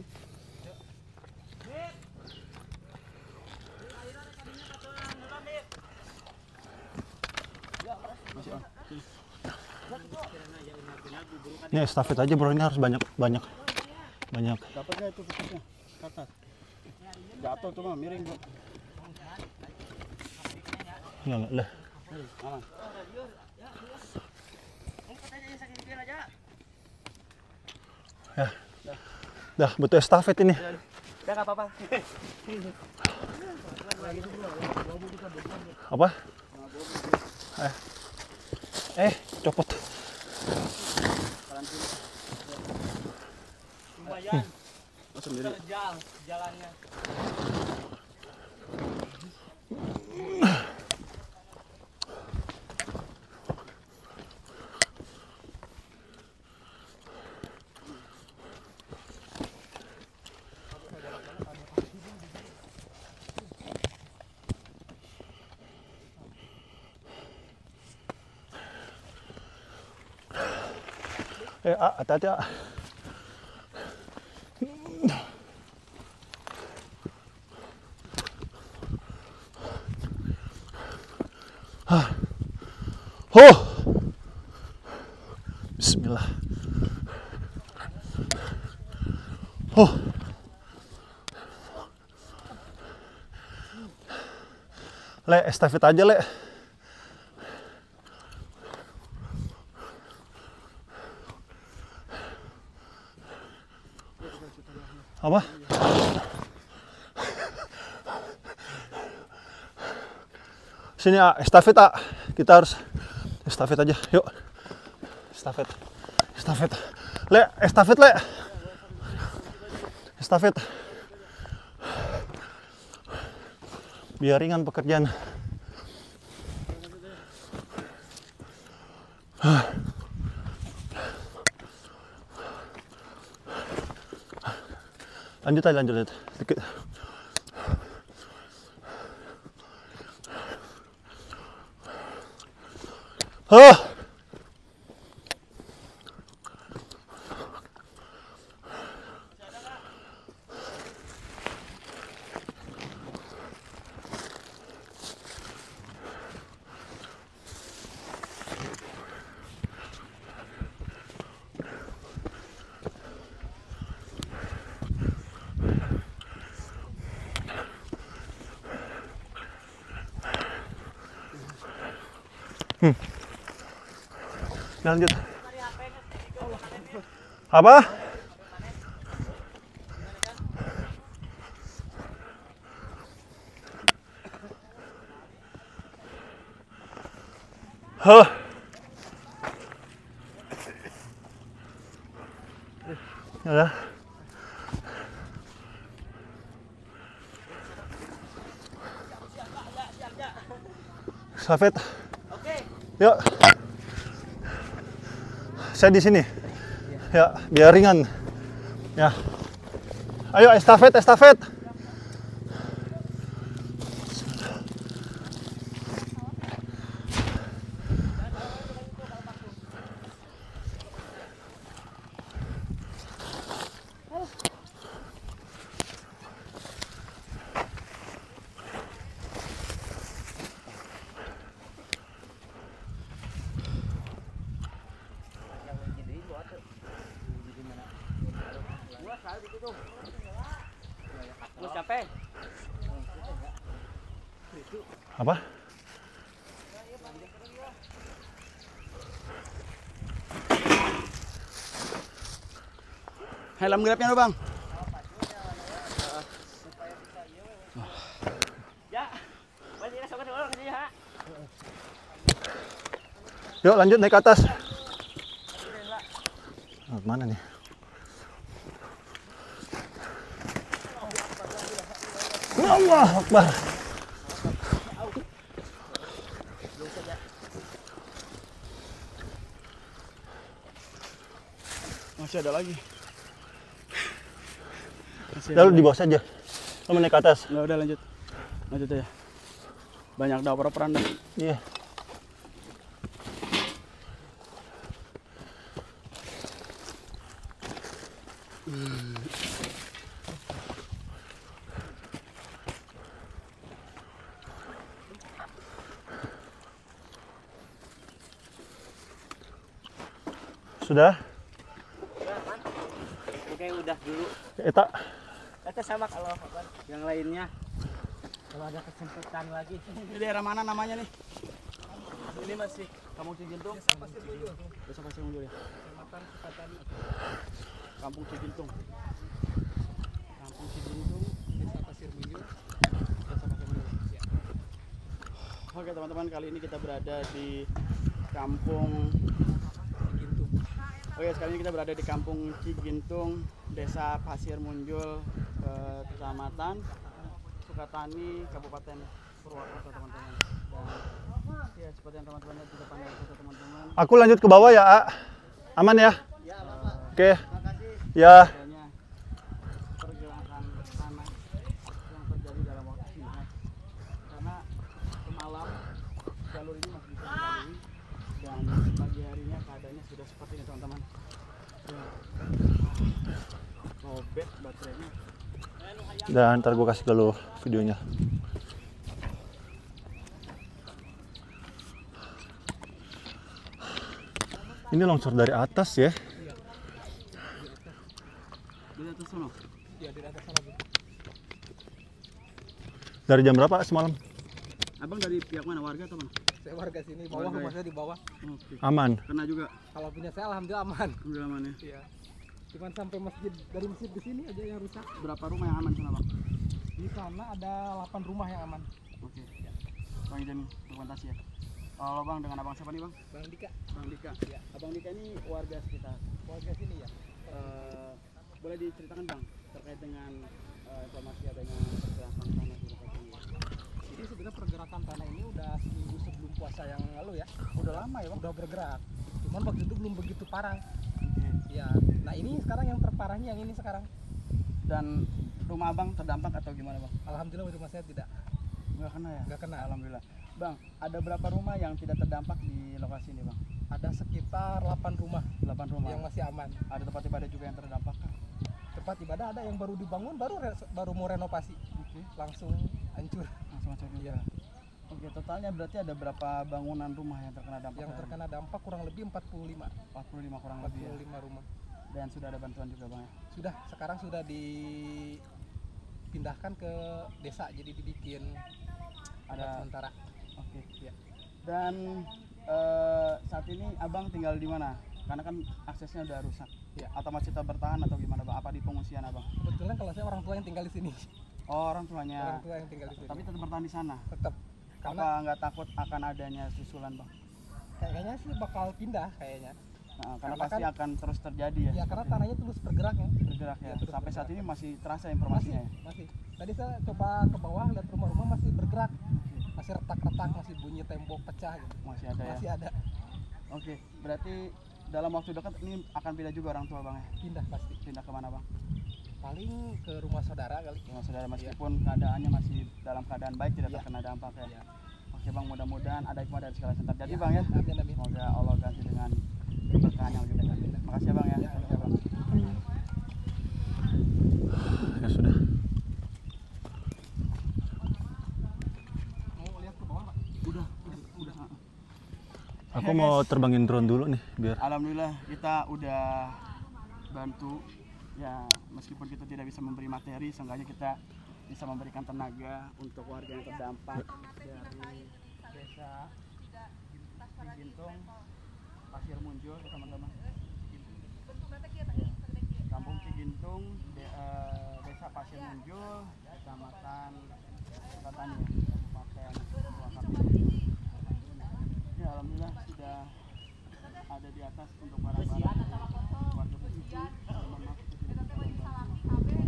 Ini estafet aja bro, ini harus banyak. Dapat nggak itu fokusnya? Ke atas. Jatuh tuh mah miring bro. Enggak lah. Ya. Dah butuh estafet ini. Udah nggak apa-apa. Apa? Copot. Lumayan. Terjal jalannya. Hati-hati. Bismillah. Le, estafet aja, Le. Apa? Sini, estafet, kita harus estafet aja, yuk. Estafet. Le, estafet, Le. Estafet. Biar ringan pekerjaan. Lanjut. Dikit. Lanjut. Apa? Ya. Estafet. Oke. Yuk. Saya di sini. Ya, biar ringan. Ya. Ayo estafet. Lu capek? Apa? Helm grabnya lo, Bang. Ya. Yuk lanjut naik ke atas. Mana nih? Allah Akbar. Masih ada lagi. Lalu di bawah saja. Kamu naik ke atas. Nggak, udah lanjut. Lanjut aja. Banyak dah oper-operan dah. Iya. Sudah? Oke, udah dulu. Eta. Kita sama kalau yang lainnya. Kalau ada kesempatan lagi. Ini daerah mana namanya nih? Ini masih Kampung Cigintung. Desa Pasir Munjul ya. Kampung Cigintung. Kampung Cigintung, Desa Pasir Munjul. Desa Pasir Munjul. Ya. Oke teman-teman, kali ini kita berada di Kampung Cigintung. Oke, sekali ini kita berada di Kampung Cigintung, Desa Pasir Munjul, Kecamatan Sukatani, Kabupaten Purwakarta teman-teman. Dan ya seperti yang teman-teman lihat di depan kita teman-teman. Aku lanjut ke bawah ya, A. Aman ya? Ya, Bapak. Oke. Makasih. Ya. Adanya pergerakan tanah yang terjadi dalam waktu singkat. Karena semalam jalur ini masih bisa dilalui dan pagi harinya keadaannya sudah seperti ini teman-teman. Robek baterainya. Dan ntar gue kasih ke lo videonya. Ini longsor dari atas ya. Di atas sana. Iya, di atas sana. Dari jam berapa semalam? Abang dari pihak mana, warga atau mana? Saya warga sini, bawah Warga rumah ya? saya di bawah. Oke. Aman. Kena juga. Kalau punya saya alhamdulillah aman. Alhamdulillah aman ya. Iya. Cuman sampai masjid, dari masjid ke sini aja yang rusak. Berapa rumah yang aman sana, Bang? Di sana ada 8 rumah yang aman. Oke. Bang izin dokumentasi ya. Kalau Bang dengan Abang siapa nih, Bang? Bang Dika, Bang Dika. Iya. Abang Dika ini warga sekitar. warga sini ya. Boleh diceritakan Bang terkait dengan informasi adanya pergerakan tanah di dekat ini? Jadi sebenarnya pergerakan tanah ini udah seminggu sebelum puasa yang lalu ya. Udah lama ya Bang? Udah bergerak. Cuman waktu itu belum begitu parah. Oke. Ya. Nah ini sekarang yang terparahnya yang ini sekarang. Dan rumah Abang terdampak atau gimana Bang? Alhamdulillah rumah saya tidak. Nggak kena ya? Nggak kena. Alhamdulillah. Bang, ada berapa rumah yang tidak terdampak di lokasi ini Bang? Ada sekitar 8 rumah 8 rumah. yang masih aman. Ada tempat ibadah juga yang terdampak kah? Tempat ibadah ada yang baru dibangun, baru mau renovasi. Oke. Langsung hancur. Langsung macam juga. Iya. Oke, totalnya berarti ada berapa bangunan rumah yang terkena dampak? Yang terkena dampak kurang lebih 45. 45 kurang lebih ya. 45 rumah. Dan sudah ada bantuan juga Bang ya? Sudah, sekarang sudah dipindahkan ke desa, jadi dibikin Ada sementara. Oke. Ya. Dan saat ini Abang tinggal di mana? Karena kan aksesnya udah rusak. Ya. Atau masih tetap bertahan atau gimana Bang? Apa di pengungsian Abang? Kebetulan kalau saya orang tua yang tinggal di sini. Oh, orang tuanya. Orang tua yang tinggal di sini. Tapi tetap bertahan di sana. Tetap. Karena Apa nggak takut akan adanya susulan Bang? kayaknya sih bakal pindah kayaknya. Nah, karena Karena pasti kan- akan terus terjadi ya. Ya karena tanahnya terus bergerak ya. Bergerak ya. Ya, terus Sampai saat bergerak. ini masih terasa Masih, informasinya ya. masih. Tadi saya coba ke bawah lihat rumah-rumah masih bergerak. Masih retak-retak, masih bunyi tembok pecah gitu. Masih ada ya. Masih ada. Oke, berarti dalam waktu dekat ini akan pindah juga orang tua Bang ya? Pindah pasti. Pindah kemana Bang? Paling ke rumah saudara kali. Rumah saudara meskipun keadaannya masih dalam keadaan baik tidak Iya. terkena dampak ya. Iya. Oke Bang, mudah-mudahan ada hikmah dari segala yang terjadi Ya, Bang ya. Amin amin. Semoga Allah ganti dengan keberkahan yang lebih banyak. Makasih ya Bang ya. Makasih ya Bang. Ya sudah. Mau lihat ke bawah, Pak? Udah. Aku mau terbangin drone dulu nih biar. Alhamdulillah kita udah bantu ya, meskipun kita tidak bisa memberi materi, seenggaknya kita bisa memberikan tenaga untuk warga yang terdampak dari desa Cigintung, Pasir Munjul ya, teman-teman. Kampung Cigintung, desa Pasir Munjul, kecamatan Sukatani, Kabupaten Purwakarta. Ya alhamdulillah sudah ada di atas untuk barang-barang warga pesisir. Mohon maaf kita tidak bisa membantu.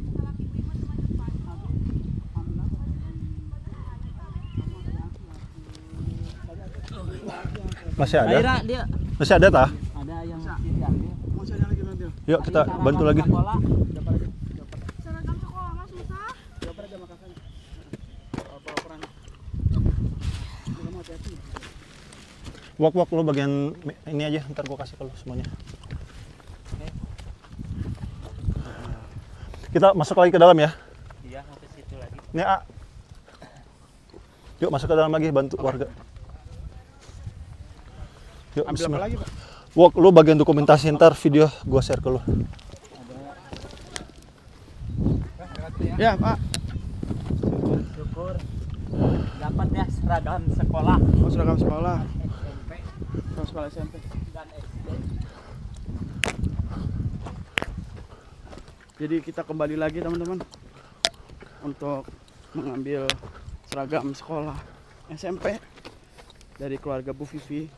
Masih ada? Dia Masih ada tah? ada yang tidak. Masih ada lagi nanti. Yuk kita bantu lagi. Seragam sekolah mah susah. Wok lo bagian ini aja, ntar gua kasih ke lo semuanya. Kita masuk lagi ke dalam ya. Iya, mau ke situ lagi. Ini A. Yuk masuk ke dalam lagi bantu warga. Yuk, Ambil apa bismillah. lagi Pak? Wok lo bagian dokumentasi, ntar video gua share ke lo. Ya Pak. Syukur dapat ya seragam sekolah. Oh, seragam sekolah. sekolah SMP. Jadi kita kembali lagi teman-teman untuk mengambil seragam sekolah SMP dari keluarga Bu Vivi.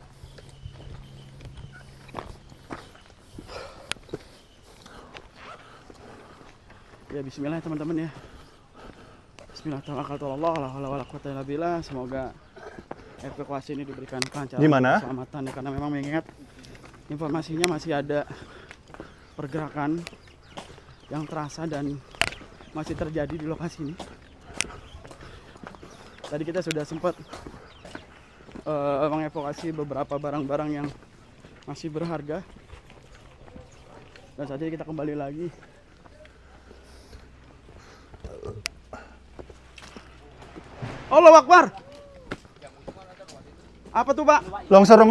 Ya bismillah teman-teman ya. Bismillahirrahmanirrahim. Semoga evakuasi ini diberikan kelancaran, Di mana? keselamatan ya, karena memang mengingat informasinya masih ada pergerakan yang terasa dan masih terjadi di lokasi ini. Tadi kita sudah sempat mengevakuasi beberapa barang-barang yang masih berharga, dan saat ini kita kembali lagi. Allahu Akbar. Apa tuh, Pak? Longsor.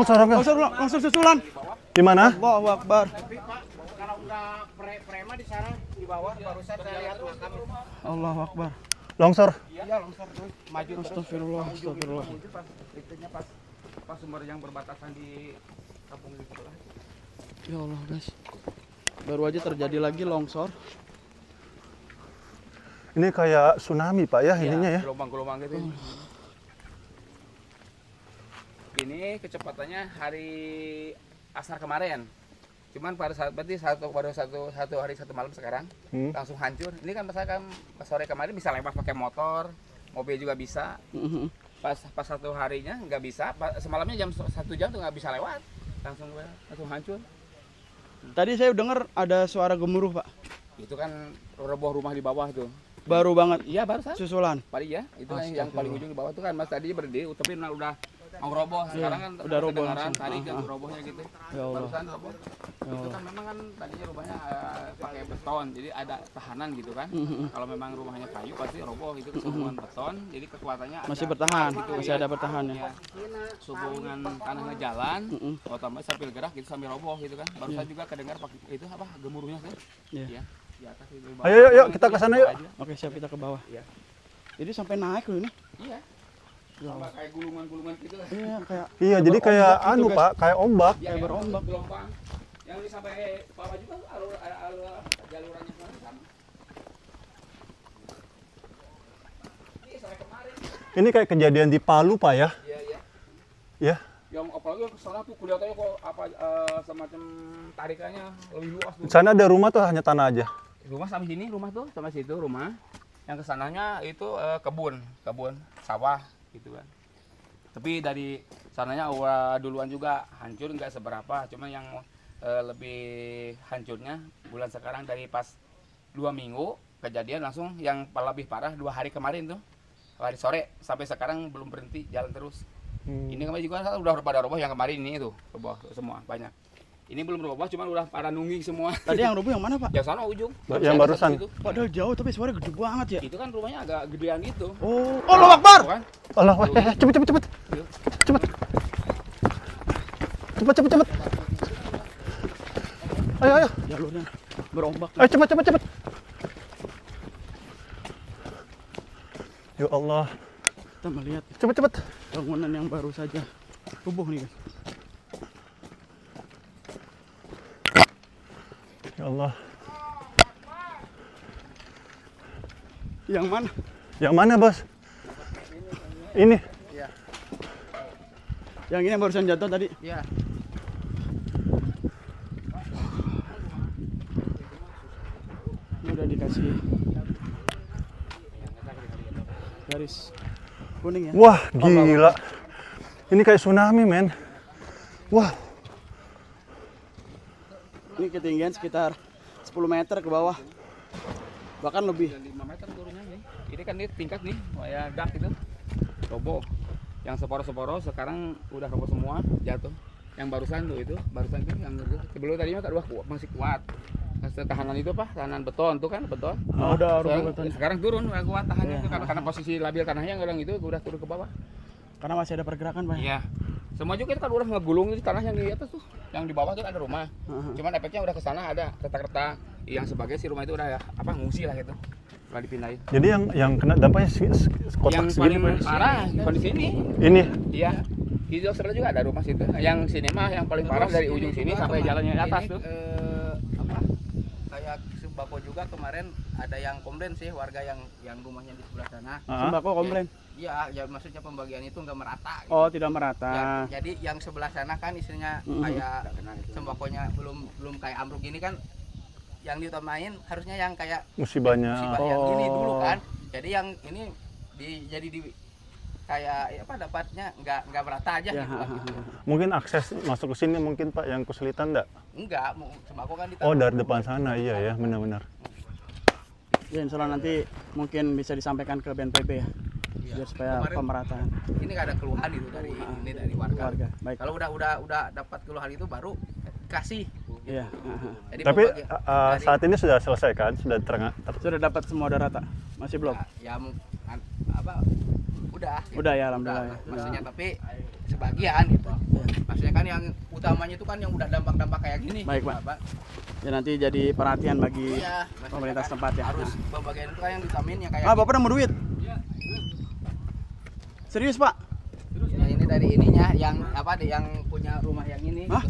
Langsung susulan. Di mana? Allahu Akbar. Kalau udah prema di sana di bawah barusan saya lihat makam. Allahu Akbar. Longsor. Iya longsor tuh. Maju terus. Astagfirullah, astagfirullah. Itu pas sumber yang berbatasan di kampung itu lah. Ya Allah, guys. Baru aja terjadi lagi longsor. Ini kayak tsunami, Pak ya, ininya ya. Gelombang-gelombang gitu. Ini kecepatannya hari asar kemarin. Cuman pada saat berarti satu hari satu malam sekarang langsung hancur. Ini kan misalkan sore kemarin bisa lewat pakai motor, mobil juga bisa. Pas satu harinya nggak bisa. Semalamnya jam 1 jam tuh nggak bisa lewat. Langsung hancur. Tadi saya dengar ada suara gemuruh, Pak. Itu kan roboh rumah di bawah tuh. Baru banget Iya barusan. susulan. Paling ya, itu yang paling ujung di bawah tuh kan Mas tadi berdiri, tapi udah mau roboh. Sekarang kan udah roboh kedengaran langsung. tadi ke robohnya gitu. Ya Allah. Barusan roboh. Itu kan memang kan tadinya rumahnya pakai beton, jadi ada tahanan gitu kan. Kalau memang rumahnya kayu pasti roboh, itu kesambungan beton, jadi kekuatannya Masih ada bertahan, gitu, masih ada bertahan ya. Ya. Hubungan tanahnya jalan, otomatis sambil gerak gitu sambil roboh gitu kan. Barusan juga kedengar pakai itu apa gemuruhnya kan. Iya. Iya. Di atas itu. Ayo, kita ke sana yuk. Oke, siap, kita ke bawah. Iya. Jadi sampai naik loh ini. Iya. Sama kayak gulungan-gulungan gitu lah. Iya, kayak Iya, jadi kayak berombak gitu, anu, guys. Pak, kayak ombak. Ya, kayak berombak. gelombang. Yang ini sampai bawah juga alur jalurannya sama. Ini sampai kemarin. Ini kayak kejadian di Palu, Pak ya. Iya, iya. Ya. Yang apalagi yang kesana tuh kelihatannya kok apa semacam tarikannya lebih luas tuh. Di sana ada rumah tuh hanya tanah aja. Rumah sampai sini, rumah tuh sampai situ rumah. Yang kesananya itu kebun sawah gitu kan. Tapi dari sananya duluan juga hancur nggak seberapa, cuma yang lebih hancurnya bulan sekarang dari pas 2 minggu kejadian langsung yang lebih parah 2 hari kemarin tuh. Hari sore sampai sekarang belum berhenti jalan terus. Ini kemarin juga udah pada roboh yang kemarin ini tuh, roboh semua banyak. Ini belum roboh, cuma udah pada nungging semua. Tadi yang rubuh yang mana, Pak? Yang sana ujung. Yang barusan. Itu. Padahal jauh tapi suaranya gede banget ya. Itu kan rumahnya agak gedean gitu. Oh, Allahu Akbar. Bukan? Allah, cepet. Cepet. Ayo. Jalurnya berombak. Ayo cepet. Ya Allah. Kita melihat Cepet. bangunan yang baru saja rubuh nih, guys. Ya Allah. Yang mana? Yang mana, Bos? Ini. Yang ini yang barusan jatuh tadi. Iya. Ini udah dikasih garis kuning ya. Wah, gila. Ini kayak tsunami, men. Wah. Ini ketinggian sekitar 10 meter ke bawah. Bahkan lebih. 5 meter turunnya nih. Ini kan dia tingkat nih, kayak dak itu. Roboh. Yang seporo-seporo sekarang udah roboh semua, jatuh. Yang barusan itu yang sebelum tadinya masih kuat. Tahanan itu apa? Tahanan beton tuh kan, beton. Oh, udah roboh beton. Sekarang turun nggak kuat tahannya Iya. tuh, karena posisi labil tanahnya orang itu udah turun ke bawah. Karena masih ada pergerakan, Pak. Iya. Semua juga itu kan udah ngegulung di tanah yang di atas tuh. Yang di bawah tuh ada rumah. Cuman efeknya udah ke sana ada retak-retak. Yang sebagai si rumah itu udah ya, ngungsi lah gitu. Udah dipindahin. Jadi yang kena dampaknya kotak Yang segini, paling Pak. parah kondisi ini. Ini. Iya. Di sebelah juga ada rumah situ. Yang sini mah yang paling parah dari ujung sini sampai jalannya atas tuh. Apa kayak sembako juga kemarin ada yang komplain sih warga yang rumahnya di sebelah sana. Sembako komplain. Iya, ya maksudnya pembagian itu nggak merata. Gitu. Oh, tidak merata. Jadi yang sebelah sana kan istilahnya kayak sembakonya belum kayak ambruk gini kan. Yang diutamain harusnya yang kayak musibahnya. musibah yang ini dulu kan. Jadi yang ini jadi kayak apa dapatnya nggak merata aja Ya, gitu, lah, gitu. Mungkin akses masuk ke sini mungkin Pak yang kesulitan enggak? Enggak, sembako kan ditaruh. Oh, dari depan sana, iya ya, benar-benar. Ya, insya Allah nanti mungkin bisa disampaikan ke BNPB ya. Iya. Biar supaya Kemarin pemerataan ini nggak ada keluhan itu dari warga. Baik. Kalau udah dapat keluhan itu baru kasih. Iya. Jadi Tapi pembagian saat ini sudah selesai kan? Sudah Sudah dapat semua udah rata? Masih belum? ya apa udah. Udah ya, alhamdulillah. Udah, maksudnya tapi sebagian gitu. Maksudnya kan yang utamanya itu kan yang udah dampak-dampak kayak gini. Baik, Pak. Ya nanti jadi perhatian bagi Iya, pemerintah kan setempat ya. harus pembagian itu kan yang vitamin yang kayak Bapak nemu duit? Serius, Pak? ya, ini dari ininya yang apa yang punya rumah yang ini. Hah?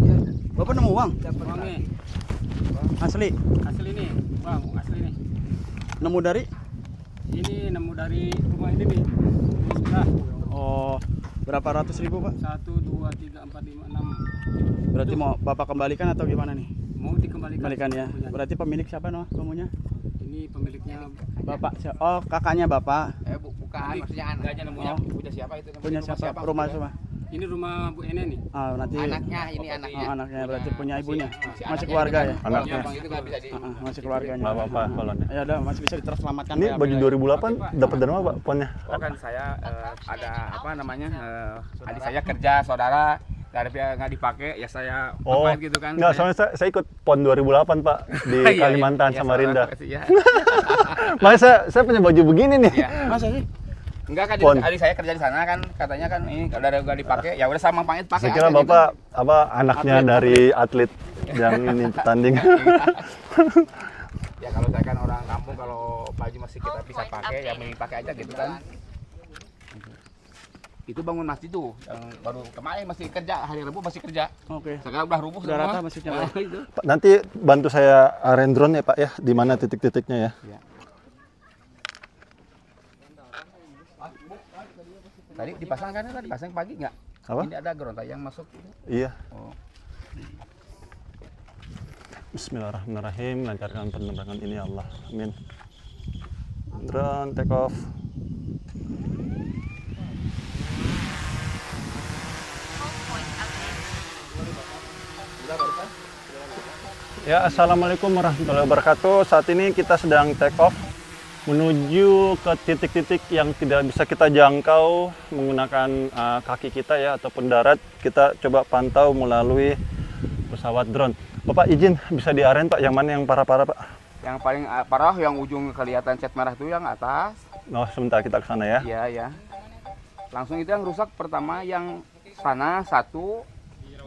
Ya, Bapak nemu uang? dapat Uang nih. Asli? Asli nih. Bang, asli nih. Nemu dari? Ini nemu dari rumah ini nih. Ini sebelah. Oh, berapa ratus ribu, Pak? 1 2 3 4 5 6. Berarti mau Bapak kembalikan atau gimana nih? Mau dikembalikan. Kembalikan ya. Punya. Berarti pemilik siapa noh kamunya? Ini pemiliknya Bapak. Oh, kakaknya Bapak. bukan maksudnya enggaknya nemunya Oh. punya siapa itu? Punya siapa? Rumah semua. Ini rumah Bu Ene nih. Ah, nanti anaknya ini oh, anaknya. anaknya berarti punya ibunya. si Masih keluarga ya? Anaknya. Bang itu nggak bisa di. Masih keluarganya. Nggak apa-apa kalau nih. Ya udah, masih bisa terselamatkan. Ini Pak. baju 2008 dapat dari mana Pak ponnya? Oh, kan saya ada apa namanya adik saya kerja saudara dari nggak dipakai ya saya Oh, apain gitu kan. enggak, soalnya saya ikut PON 2008 Pak di Iya, Kalimantan iya, Samarinda. iya. Makanya saya punya baju begini nih. Iya. Masa sih? Enggak kan Pon. adik saya kerja di sana kan katanya kan ini kalau udah nggak dipakai ya udah sama pamit pakai. Saya kira aja gitu. Bapak apa anaknya dari atlet yang ini bertanding. Ya kalau saya kan orang kampung kalau baju masih kita bisa pakai ya mending pakai aja gitu kan. Itu bangun masjid tuh yang baru kemarin masih kerja hari Rabu masih kerja. Oke. Sekarang udah rubuh Udah semua. rata masjidnya, Pak? Oh, itu. Pak, nanti bantu saya rendron ya Pak ya, di mana titik-titiknya ya. Ya. Tadi dipasang kan tadi pasang pagi nggak? Apa? Ini ada geronta yang masuk. Iya. Oh. Bismillahirrahmanirrahim, lancarkan penerbangan ini ya Allah. Amin. Drone take off. Ya, assalamualaikum warahmatullahi wabarakatuh. Saat ini kita sedang take off menuju ke titik-titik yang tidak bisa kita jangkau menggunakan kaki kita ya ataupun darat. Kita coba pantau melalui pesawat drone. Bapak izin bisa diaren Pak, yang mana yang parah-parah Pak? Yang paling parah yang ujung kelihatan cat merah itu yang atas. Oh, sebentar kita ke sana ya. Iya ya. Langsung itu yang rusak pertama yang sana 1, 2,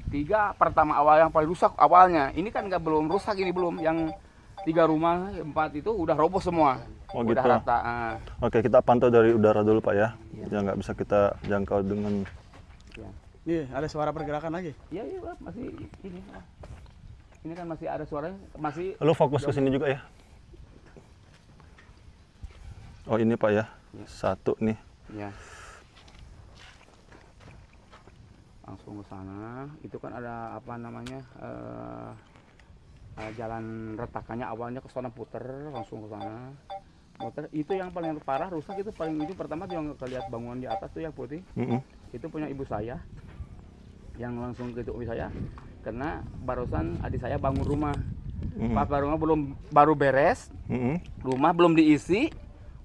3 pertama awal yang paling rusak awalnya. Ini kan nggak belum rusak ini belum yang 3 rumah 4 itu udah roboh semua. Oh, udah gitu. rata. Oke, kita pantau dari udara dulu Pak ya. Ya nggak bisa kita jangkau dengan. Nih, ada suara pergerakan lagi. Iya iya Pak, masih ini. Ini kan masih ada suaranya masih. Lu fokus ke sini juga ya. Oh ini Pak ya, satu nih. Ya. Langsung ke sana. Itu kan ada apa namanya jalan retakannya awalnya ke sana puter langsung ke sana. Muter itu yang paling parah rusak itu paling ujung pertama tuh yang kelihatan bangunan di atas tuh yang putih. Itu punya ibu saya. Yang langsung ke ibu saya karena barusan adik saya bangun rumah. Pas rumah baru beres. Rumah belum diisi.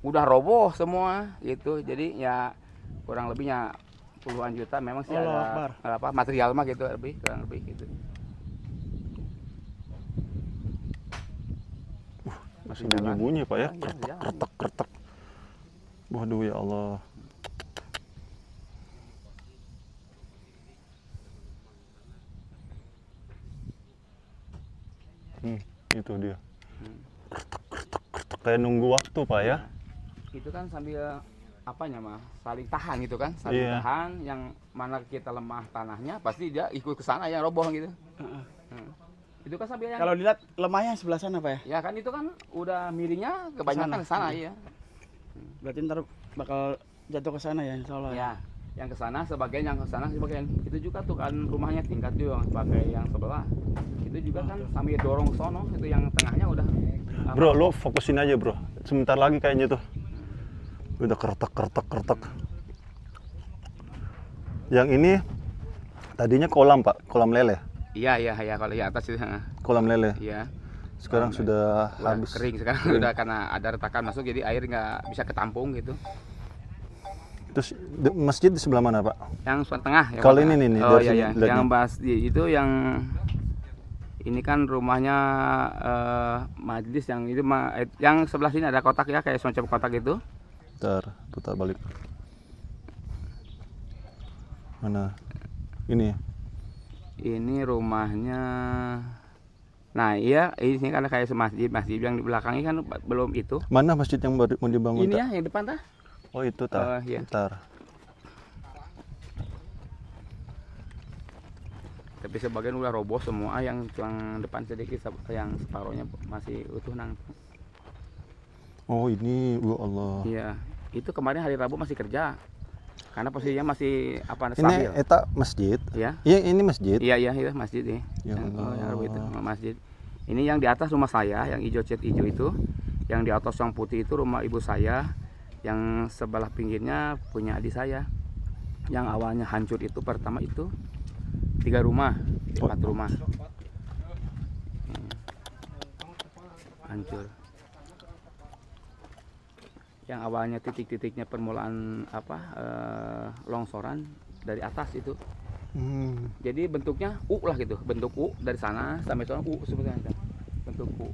Udah roboh semua gitu. Jadi ya kurang lebihnya puluhan juta memang sih ada apa material mah gitu lebih kurang lebih gitu. Masih bunyi-bunyi Pak ya, kretek. Waduh ya Allah. Itu dia. Kretek. Kayak nunggu waktu Pak ya. Itu kan sambil apanya mah saling tahan gitu kan, saling Iya. tahan. Yang mana kita lemah tanahnya pasti dia ikut ke sana yang roboh gitu. Heeh. Itu kan sampai yang Kalau dilihat lemahnya sebelah sana Pak ya. ya kan itu kan udah miringnya kebanyakan ke sana ya. Berarti ntar bakal jatuh ke sana ya insya Allah. Ya, yang ke sana sebagian, yang ke sana sebagian. Itu juga tuh kan rumahnya tingkat juga sebagai yang sebelah. Itu juga kan sambil dorong ke sono, itu yang tengahnya udah Bro, lo fokusin aja bro. Sebentar lagi kayaknya tuh. Udah kertek. Yang ini tadinya kolam pak, kolam lele. Iya kalau di atas itu. Kolam lele. Iya. Sekarang sudah Udah habis. kering sekarang udah karena ada retakan masuk jadi air nggak bisa ketampung gitu. Terus masjid di sebelah mana pak? Yang tengah ya. Kalau Pak? ini nih, Oh dari iya sini ya. lihat Yang nih. masjid itu yang ini kan rumahnya majlis yang itu yang sebelah sini ada kotak ya, kayak semacam kotak itu. Bentar, putar balik. Mana? Ini. Ini rumahnya. Nah iya, ini kan kayak masjid yang di belakangnya kan belum itu. Mana masjid yang baru mau dibangun? Ini Tak? ya yang depan tah. Oh itu tak. Iya. Bentar. Tapi sebagian udah roboh semua, yang depan sedikit, yang separuhnya masih utuh nang. Oh ini, ya Allah. Iya, itu kemarin hari Rabu masih kerja, karena posisinya masih apa Ini stabil. eta masjid. Ya, Iya ini masjid. iya itu masjid ya. Ya Yang Rabu itu Allah. masjid. Ini yang di atas rumah saya, yang hijau cat hijau itu, yang di atas yang putih itu rumah ibu saya, yang sebelah pinggirnya punya adik saya. Yang awalnya hancur itu pertama itu 3 rumah, 4 rumah. Hancur. Yang awalnya titik-titiknya permulaan longsoran dari atas itu. Jadi bentuknya U lah gitu, bentuk U dari sana sampai sana U sebenarnya. Bentuk U.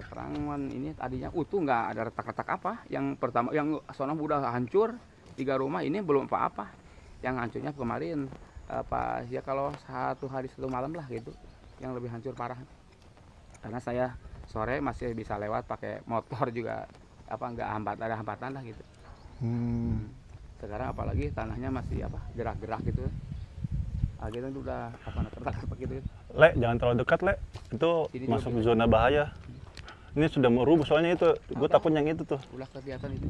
Sekarang ini tadinya utuh, nggak ada retak-retak apa. Yang pertama yang sana udah hancur 3 rumah, ini belum apa-apa. Yang hancurnya kemarin ya kalau 1 hari 1 malam lah gitu, yang lebih hancur parah. Karena saya sore masih bisa lewat pakai motor juga, nggak ada hambatan lah gitu. Sekarang apalagi tanahnya masih gerak-gerak gitu. Gitu udah retak gitu. Le, jangan terlalu dekat le. Itu Ini masuk juga zona bahaya. Ini sudah mau rubuh soalnya itu. Gue takut yang itu tuh. Udah kelihatan itu.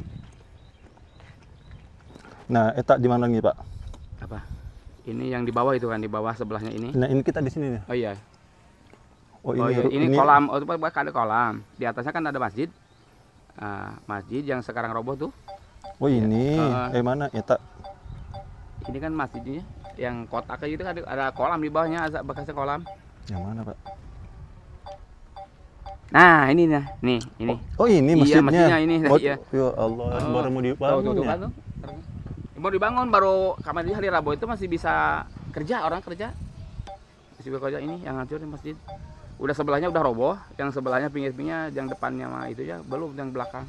Nah, eta di mana nih pak? Apa? Ini yang di bawah itu kan, di bawah sebelahnya ini. Nah ini kita di sini nih. Oh iya. Oh Oh iya, ini kolam, itu ada kolam. Di atasnya kan ada masjid. Masjid yang sekarang roboh tuh. Oh ini. Mana? Eta. Ini kan masjidnya yang kotak kayak gitu kan, ada kolam di bawahnya, ada bekasnya kolam. Yang mana pak? Nah, ini nih, ini. Oh ini Iya, masjidnya. masjidnya ini, Oh, iya. ya Allah, baru mau dibangun Tuh, ya. kan tuh. Mau dibangun baru kemarin hari Rabu itu masih bisa kerja, orang kerja. Masih bisa kerja ini yang hancur di masjid. Udah sebelahnya udah roboh, yang sebelahnya pinggir-pinggirnya, yang depannya mah itu ya belum, yang belakang.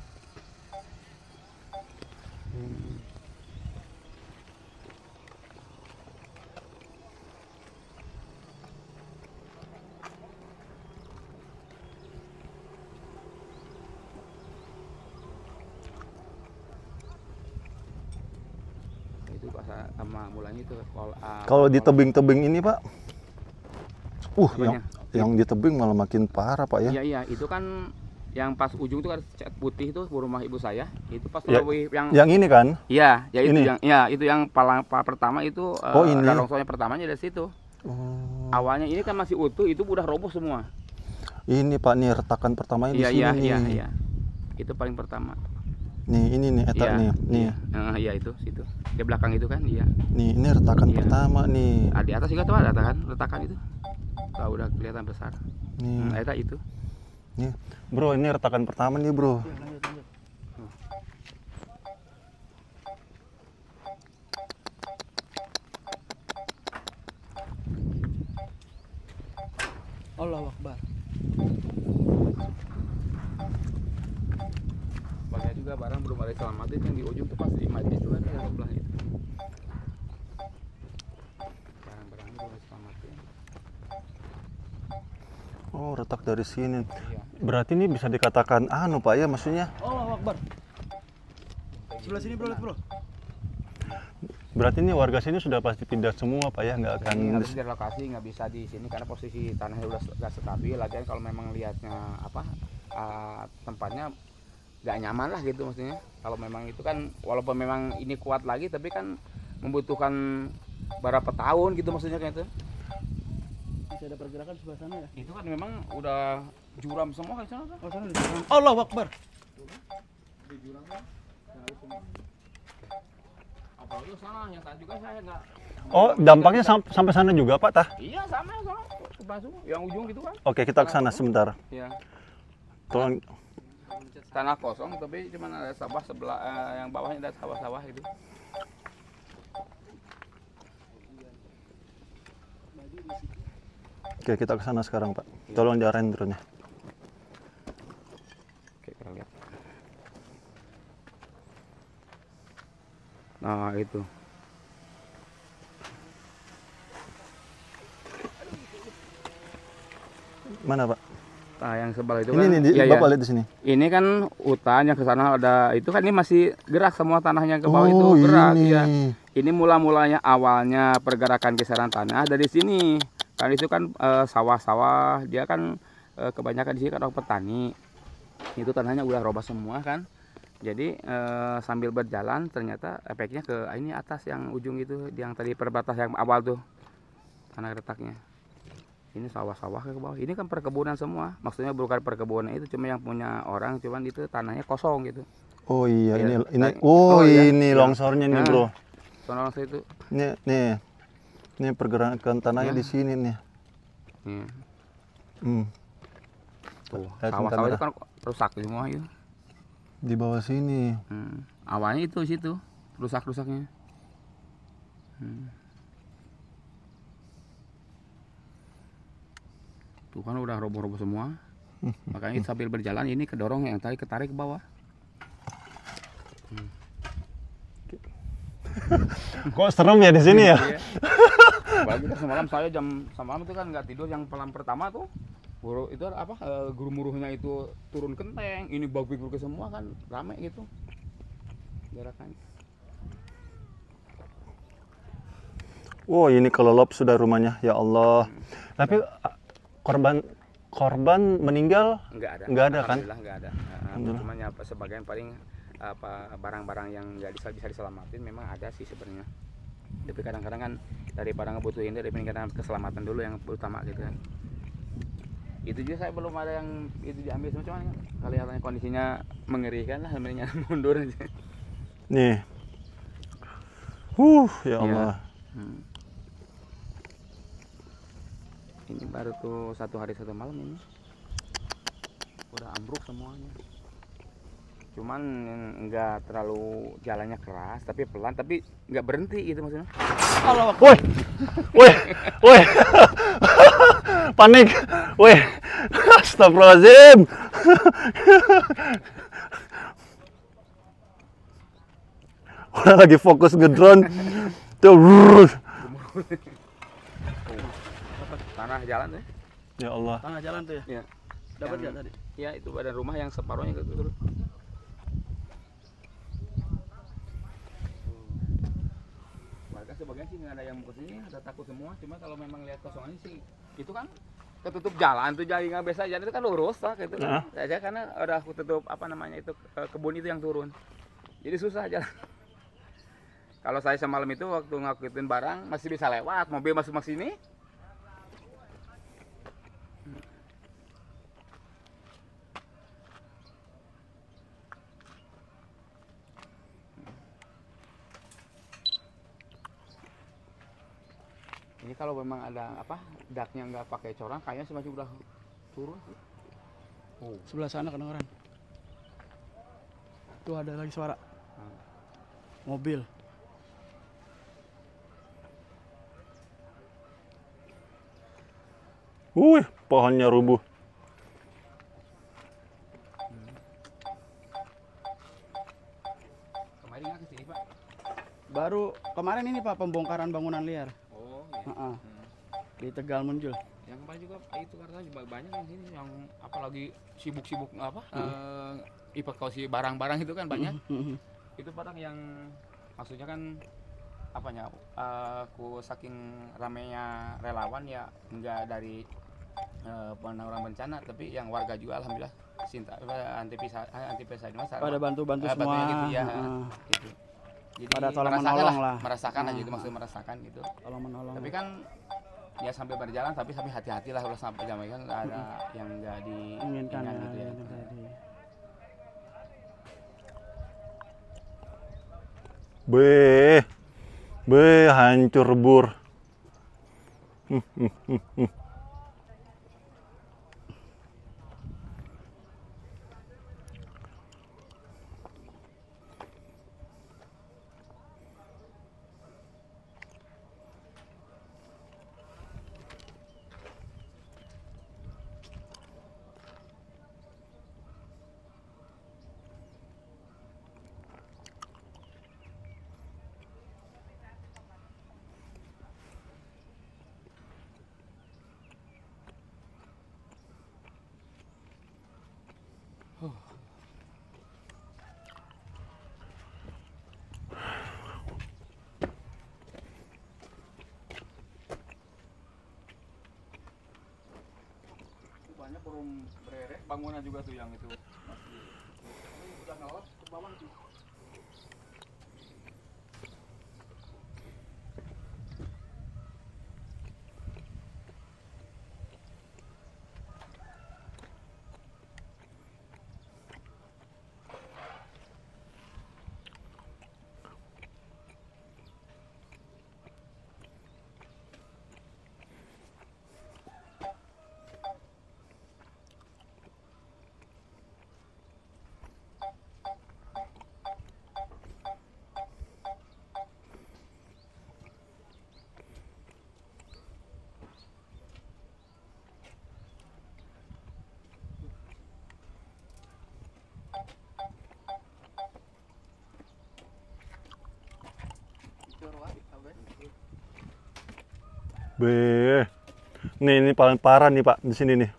Itu pas sama mulanya itu Kalau di tebing-tebing ini pak, Apanya? yang di tebing malah makin parah pak ya. Iya, itu kan yang pas ujung tuh kan cat putih tuh rumah ibu saya. Itu pas Ya, yang Yang ini kan? iya, ya itu ini? itu yang paling pertama itu ini. ada longsornya pertamanya dari situ. Oh. Awalnya ini kan masih utuh, itu udah roboh semua. Ini pak nih retakan pertamanya di sini nih. Iya. Itu paling pertama. Nih ini nih eta nih. Nih. Iya itu situ. Di belakang itu kan, iya. Nih ini retakan Iya. pertama nih. Di atas juga tuh ada retakan itu. Tuh, udah kelihatan besar. Nih. Itu. Nih. Bro, ini retakan pertama nih, Bro. Allahu Akbar. Banyak juga barang belum ada diselamatin, yang di ujung tuh pas di majlis itu kan yang sebelah itu. Barang-barangnya belum diselamatin. Oh, retak dari sini. Iya. Berarti ini bisa dikatakan anu, Pak ya, maksudnya Allahu Akbar. Sebelah sini bro, lihat bro. Berarti ini warga sini sudah pasti pindah semua Pak ya, nggak akan Ini harus direlokasi, nggak bisa di sini karena posisi tanahnya udah nggak stabil. Lagian kalau memang lihatnya apa tempatnya nggak nyaman lah gitu maksudnya. Kalau memang itu kan walaupun memang ini kuat lagi tapi kan membutuhkan berapa tahun gitu maksudnya kayak itu. Masih ada pergerakan sebelah sana ya? Itu kan memang udah juram semua kayak sana kan. Oh sana di sana. Allahu Akbar. Di jurang kan. Apalagi sana yang tadi juga saya nggak. Oh, dampaknya sampai sana juga Pak tah? Iya sama sama. Masuk yang ujung gitu kan. Oke, kita ke sana sebentar. Iya. Tolong. Tanah kosong tapi cuman ada sawah sebelah yang bawahnya ada sawah-sawah gitu. Oke, kita ke sana sekarang Pak. Tolong diarahin drone-nya. Oke, kita lihat. Nah, itu. Mana Pak? Nah, yang sebelah itu Ini kan. nih, Iya, Bapak iya. lihat di sini. Ini kan hutan yang ke sana ada itu kan ini masih gerak semua tanahnya ke bawah Oh, itu gerak ini. ya. Ini mula-mulanya awalnya pergerakan geseran tanah dari sini. Kan itu kan sawah-sawah, dia kan kebanyakan di sini kan orang petani. Itu tanahnya udah robah semua kan. Jadi sambil berjalan ternyata efeknya ke ini atas yang ujung itu yang tadi perbatas yang awal tuh. Tanah retaknya. Ini sawah-sawah ke bawah. Ini kan perkebunan semua. Maksudnya bukan perkebunan itu cuma yang punya orang, cuman itu tanahnya kosong gitu. Oh iya, Iya. ini. Oh, Oh, iya. ini Iya. longsornya nih, Nah. Bro. Tanah longsor itu. Nih. Ini pergerakan tanahnya Ya. di sini nih. Nih. Hmm. Tuh, Lihat sawah-sawah itu kamera. kan rusak semua itu. Di bawah sini. Awalnya itu situ rusak-rusaknya. Tuh kan udah roboh-roboh semua. Makanya sambil berjalan ini kedorong yang tadi ketarik ke bawah. Kok serem ya di sini ya? Iya. Apalagi kan semalam saya semalam itu kan nggak tidur yang malam pertama tuh. Itu apa gurumuruhnya itu turun kenteng, ini bagus ke semua kan rame gitu. Gerakannya. Oh, ini kelelop sudah rumahnya. Ya Allah. Tapi korban meninggal Nggak ada kan? Alhamdulillah nggak ada. Alhamdulillah. Cuma ya sebagian paling barang-barang yang nggak bisa diselamatin memang ada sih sebenarnya. Tapi kadang-kadang kan daripada ngebutuhin dari peningkatan keselamatan dulu yang utama gitu kan. Itu juga saya belum ada yang itu diambil semua, cuman kelihatannya kondisinya mengerikan lah, sebenarnya mundur aja. Nih. Ya Allah. Ini baru tuh 1 hari 1 malam ini. Udah ambruk semuanya. Cuman nggak terlalu jalannya keras, tapi pelan, tapi nggak berhenti gitu maksudnya. Woi. Panik. Woi. Astagfirullahaladzim. Orang lagi fokus ngedrone. Tuh. Tanah jalan tuh. Ya Allah. Tengah jalan tuh ya. Ya. Dapat Yang- nggak tadi? Ya itu badan rumah yang separuhnya gitu terus. Warga sebagian sih nggak ada yang mau kesini, ada takut semua. Cuma kalau memang lihat kosongannya sih, itu kan ketutup jalan tuh, jadi nggak bisa jalan itu kan lurus lah gitu kan. Aja karena udah aku tutup apa namanya itu kebun itu yang turun. Jadi susah jalan. Kalau saya semalam itu waktu ngakutin barang masih bisa lewat, mobil masuk sini. Ini kalau memang ada apa daknya nggak pakai corang, kayaknya masih udah turun. Sebelah sana kedengeran. Tuh ada lagi suara. Mobil. Pohonnya rubuh. Kemarin nggak kesini Pak? Baru kemarin ini Pak pembongkaran bangunan liar. Oh iya. Heeh. Di Tegal Muncul. Yang kemarin juga itu karena juga banyak yang sini yang apalagi sibuk-sibuk apa evakuasi barang-barang itu kan banyak. itu padang yang maksudnya kan apanya, aku saking ramainya relawan ya, enggak dari penanggulangan bencana, tapi yang warga juga alhamdulillah anti pesai Pada bantu-bantu semua. gitu ya. Gitu. Jadi Pada tolong menolong lah. merasakan aja itu, maksudnya merasakan gitu. Tolong menolong. Tapi kan ya sampai berjalan, tapi hati-hati lah kalau sampai jamai kan ada yang enggak Inginkan ya, gitu ya. itu tadi. Hancur bur. Banyak burung bererek, bangunan juga tuh yang itu masih udah ngelot ke bawah tuh. Ini paling parah nih Pak di sini nih.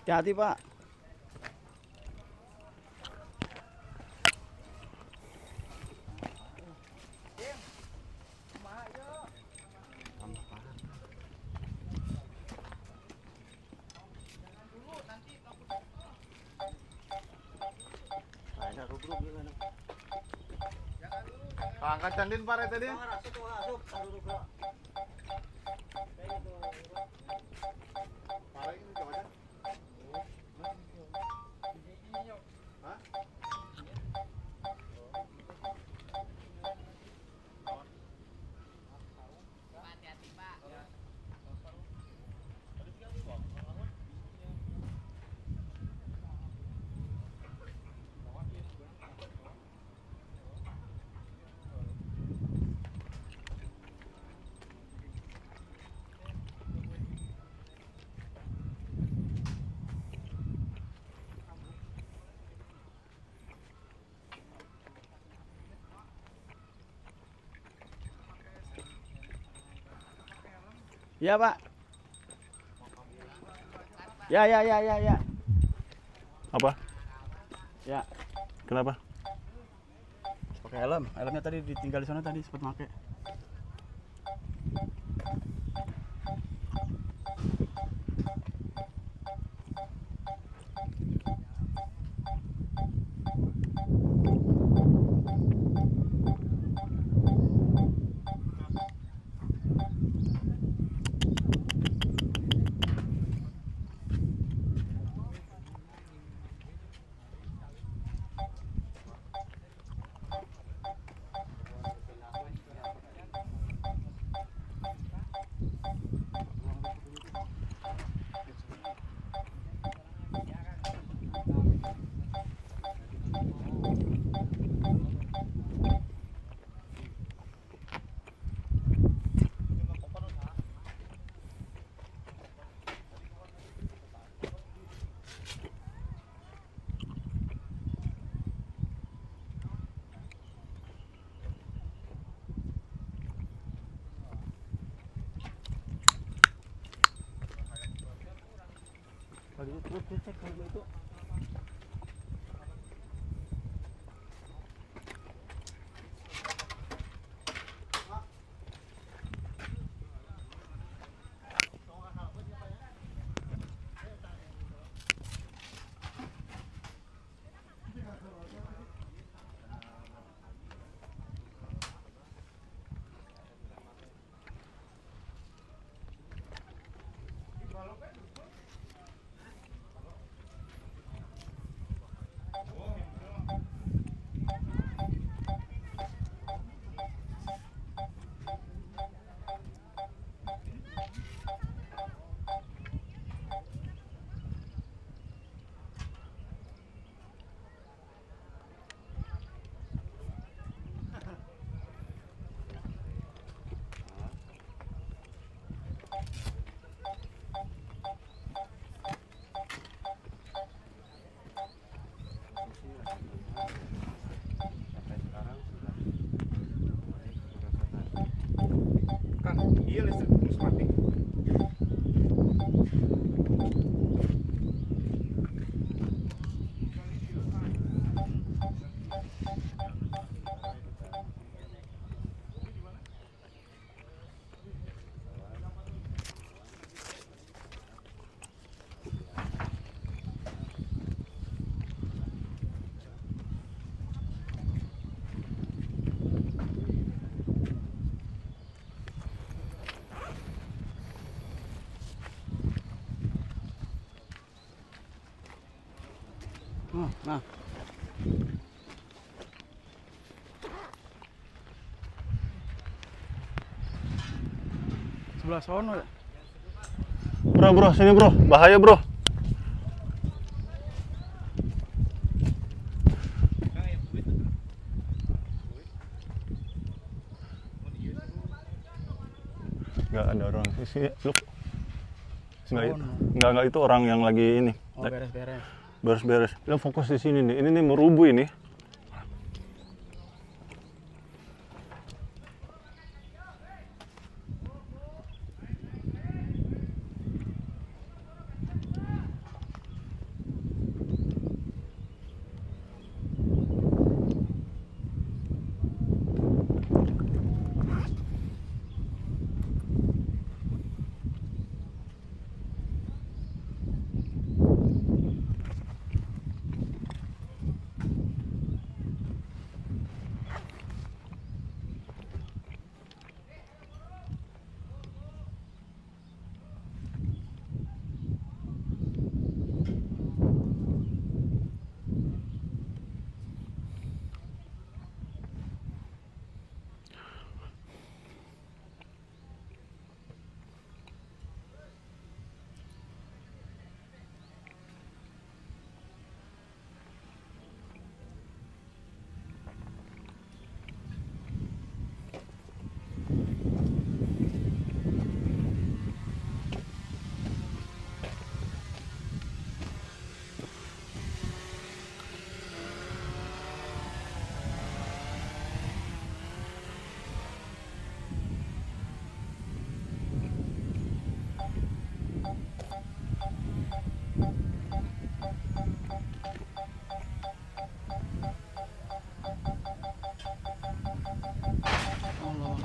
Hati-hati Pak. Angkat candin Pak tadi. Ya Pak. Ya. Apa? Ya. Kenapa? Pakai helm. Helmnya tadi ditinggal di sana tadi sempat pakai. Itu cek kalau itu. Kang, iya listrik terus mati. Nah, sebelah sono ya. Bro, sini bro, bahaya bro. Nggak ada orang di sini, look. Nggak itu orang yang lagi ini. Oh, beres-beres. Beres-beres. Lo fokus di sini nih. Ini nih merubuh ini.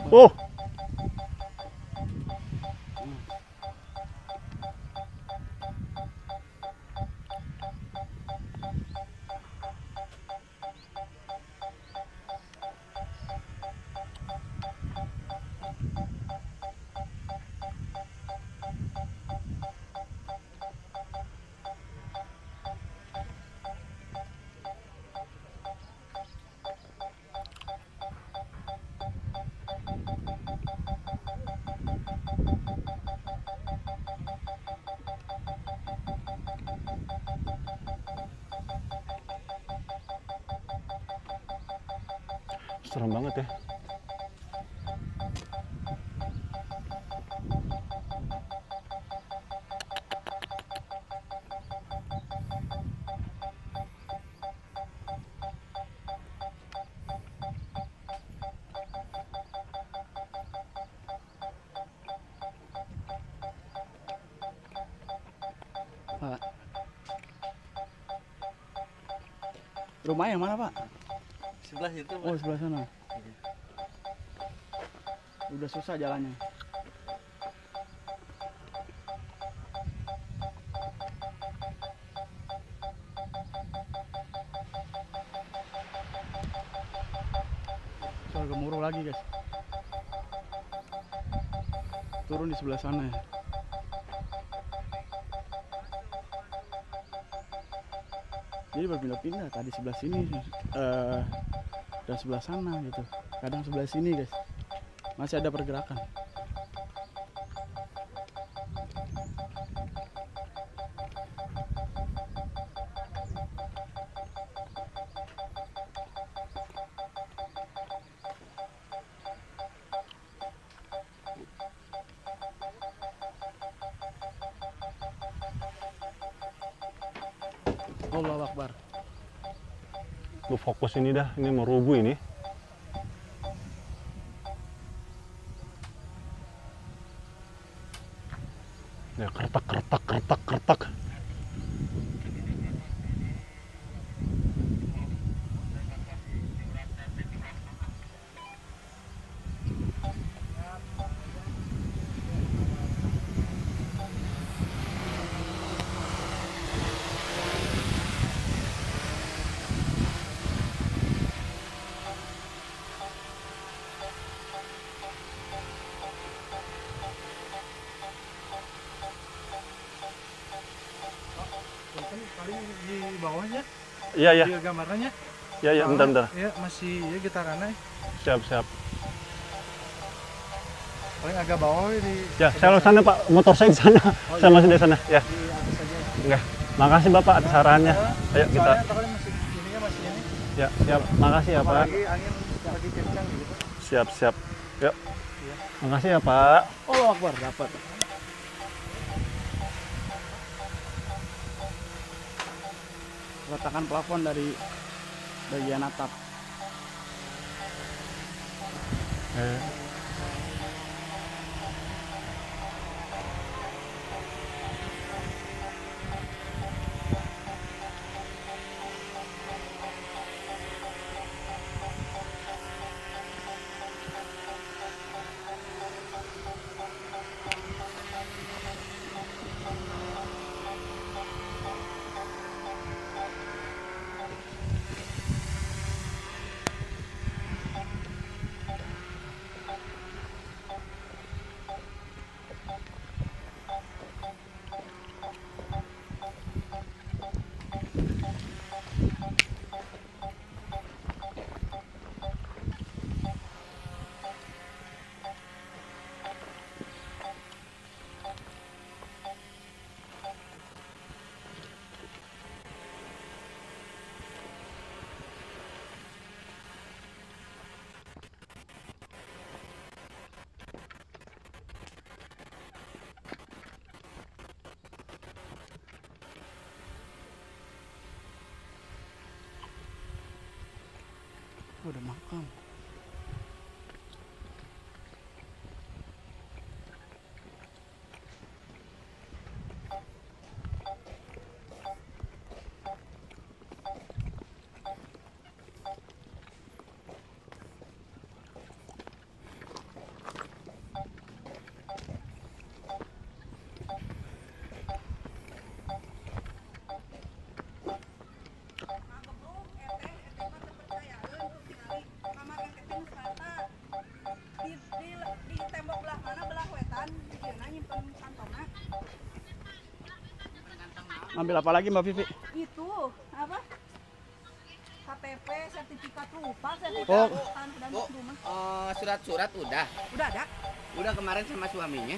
Oh, serem banget ya. Pak, Rumah yang mana, Pak? Sebelah situ. Oh, sebelah sana. Udah susah jalannya. Soal gemuruh lagi, guys. Turun di sebelah sana ya. Jadi berpindah-pindah, tadi sebelah sini dan sebelah sana gitu. Kadang sebelah sini, guys. Masih ada pergerakan. Allahu Akbar. Lu fokus ini dah, ini mau rubuh ini. Ya, kertak, kertak, kertak, kertak. Paling di bawahnya, Iya, iya. di gambarnya. Iya, iya, bentar, bentar. Ya masih ya getarannya. Siap, siap. Paling agak bawah di. Ya, saya lewat sana, Pak. Motor saya di sana. Saya masih di sana. Ya. Di atas saja. Enggak. Makasih Bapak atas sarannya. Ayo kita. Soalnya takutnya masih ininya masih ini. Ya, siap. Makasih ya, Pak. Apalagi angin lagi kencang gitu. Siap, siap. Yuk. Makasih ya, Pak. Allahu Akbar, dapat. Retakan plafon dari bagian atap. Udah makam. Ambil apa lagi Mbak Vivi? Itu apa? KTP, sertifikat rumah, Oh. sertifikat tanah dan rumah. Surat-surat udah. Udah ada? Udah kemarin sama suaminya.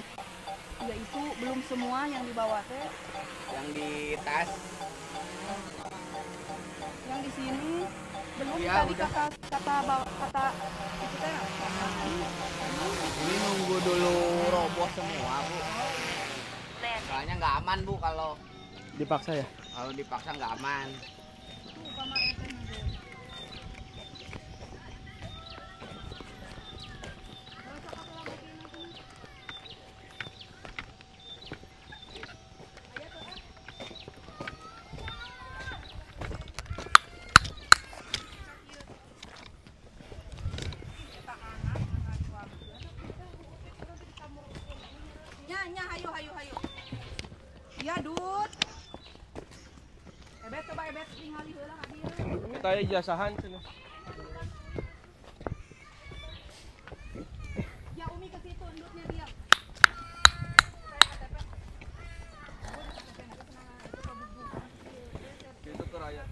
Ya itu belum semua yang dibawa teh. Yang di tas. Yang di sini belum Ya, tadi udah. kata itu teh. Ini nunggu dulu roboh semua, Bu. Soalnya nggak aman, Bu, kalau Dipaksa ya? dipaksa nggak aman. Tuh kamar itu nanti. Kita ijazahan cenah. Ya Umi ke situ endutnya dia. Itu ke raya.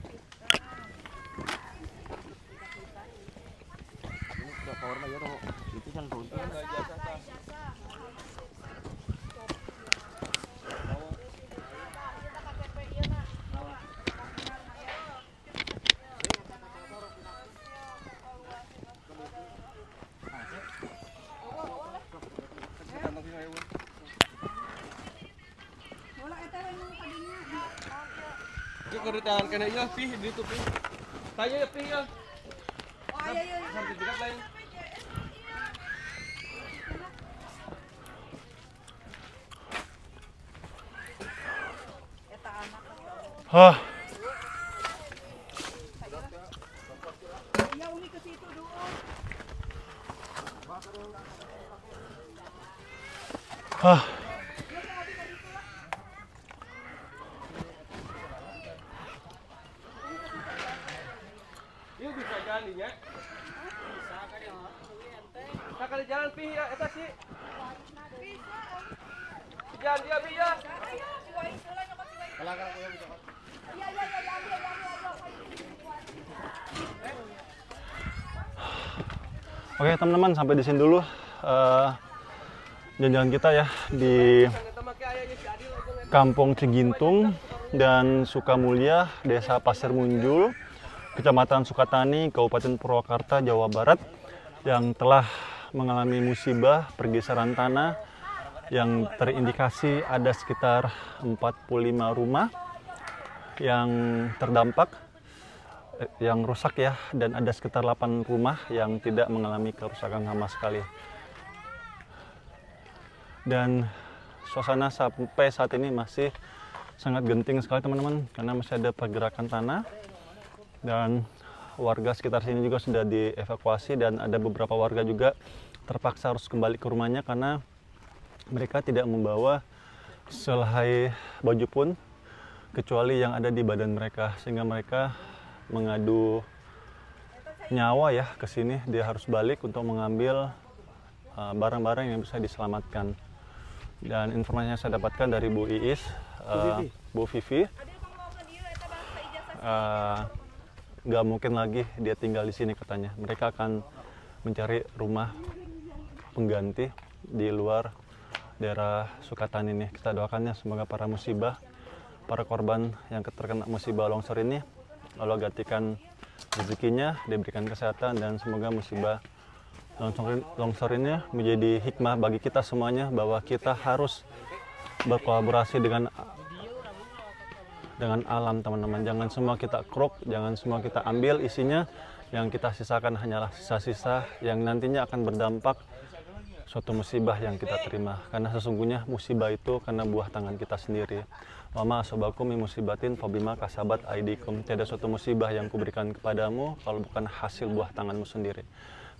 Itu kan runtuh. Itu keretahan kena ya pih gitu pih. Tanya ya pih ya. Oh iya. Sertifikat lain. Eta anak. Hah, Ya Umi ke situ dulu. hah. Iya bisa jalan ya. Bisa kali jalan pih ya eta sih. Jalan dia pih ya. Oke teman-teman, sampai di sini dulu jalan-jalan kita ya di Kampung Cigintung dan Sukamulya, Desa Pasir Munjul, Kecamatan Sukatani, Kabupaten Purwakarta, Jawa Barat, yang telah mengalami musibah pergeseran tanah yang terindikasi ada sekitar 45 rumah yang terdampak, yang rusak ya, dan ada sekitar 8 rumah yang tidak mengalami kerusakan sama sekali. Dan suasana sampai saat ini masih sangat genting sekali teman-teman, karena masih ada pergerakan tanah dan warga sekitar sini juga sudah dievakuasi, dan ada beberapa warga juga terpaksa harus kembali ke rumahnya karena mereka tidak membawa sehelai baju pun kecuali yang ada di badan mereka, sehingga mereka mengadu nyawa ya ke sini. Dia harus balik untuk mengambil barang-barang yang bisa diselamatkan. Dan informasi yang saya dapatkan dari Bu Iis, Bu Vivi, nggak mungkin lagi dia tinggal di sini katanya. Mereka akan mencari rumah pengganti di luar daerah Sukatani ini. Kita doakannya semoga para korban yang terkena musibah longsor ini Allah gantikan rezekinya, diberikan kesehatan, dan semoga musibah longsor ini menjadi hikmah bagi kita semuanya, bahwa kita harus berkolaborasi dengan alam teman-teman. Jangan semua kita kruk, jangan semua kita ambil isinya, yang kita sisakan hanyalah sisa-sisa yang nantinya akan berdampak suatu musibah yang kita terima. Karena sesungguhnya musibah itu karena buah tangan kita sendiri. Wa ma asabakum min musibatin fabima kasabat aidikum. Tiada suatu musibah yang kuberikan kepadamu kalau bukan hasil buah tanganmu sendiri.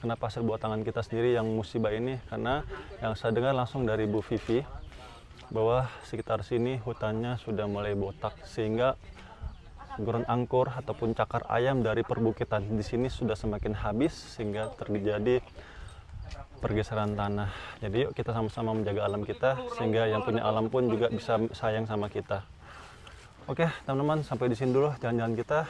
Kenapa hasil buah tangan kita sendiri yang musibah ini? Karena yang saya dengar langsung dari Bu Vivi, bahwa sekitar sini hutannya sudah mulai botak, sehingga gurun angkur ataupun cakar ayam dari perbukitan di sini sudah semakin habis, sehingga terjadi pergeseran tanah. Jadi yuk kita sama-sama menjaga alam kita, sehingga yang punya alam pun juga bisa sayang sama kita. Oke teman-teman, sampai di sini dulu jalan-jalan kita.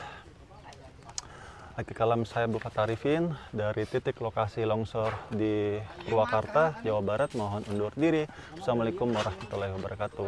Lagi kalam saya Abdul Arifin dari titik lokasi longsor di Purwakarta, Jawa Barat. Mohon undur diri. Assalamualaikum warahmatullahi wabarakatuh.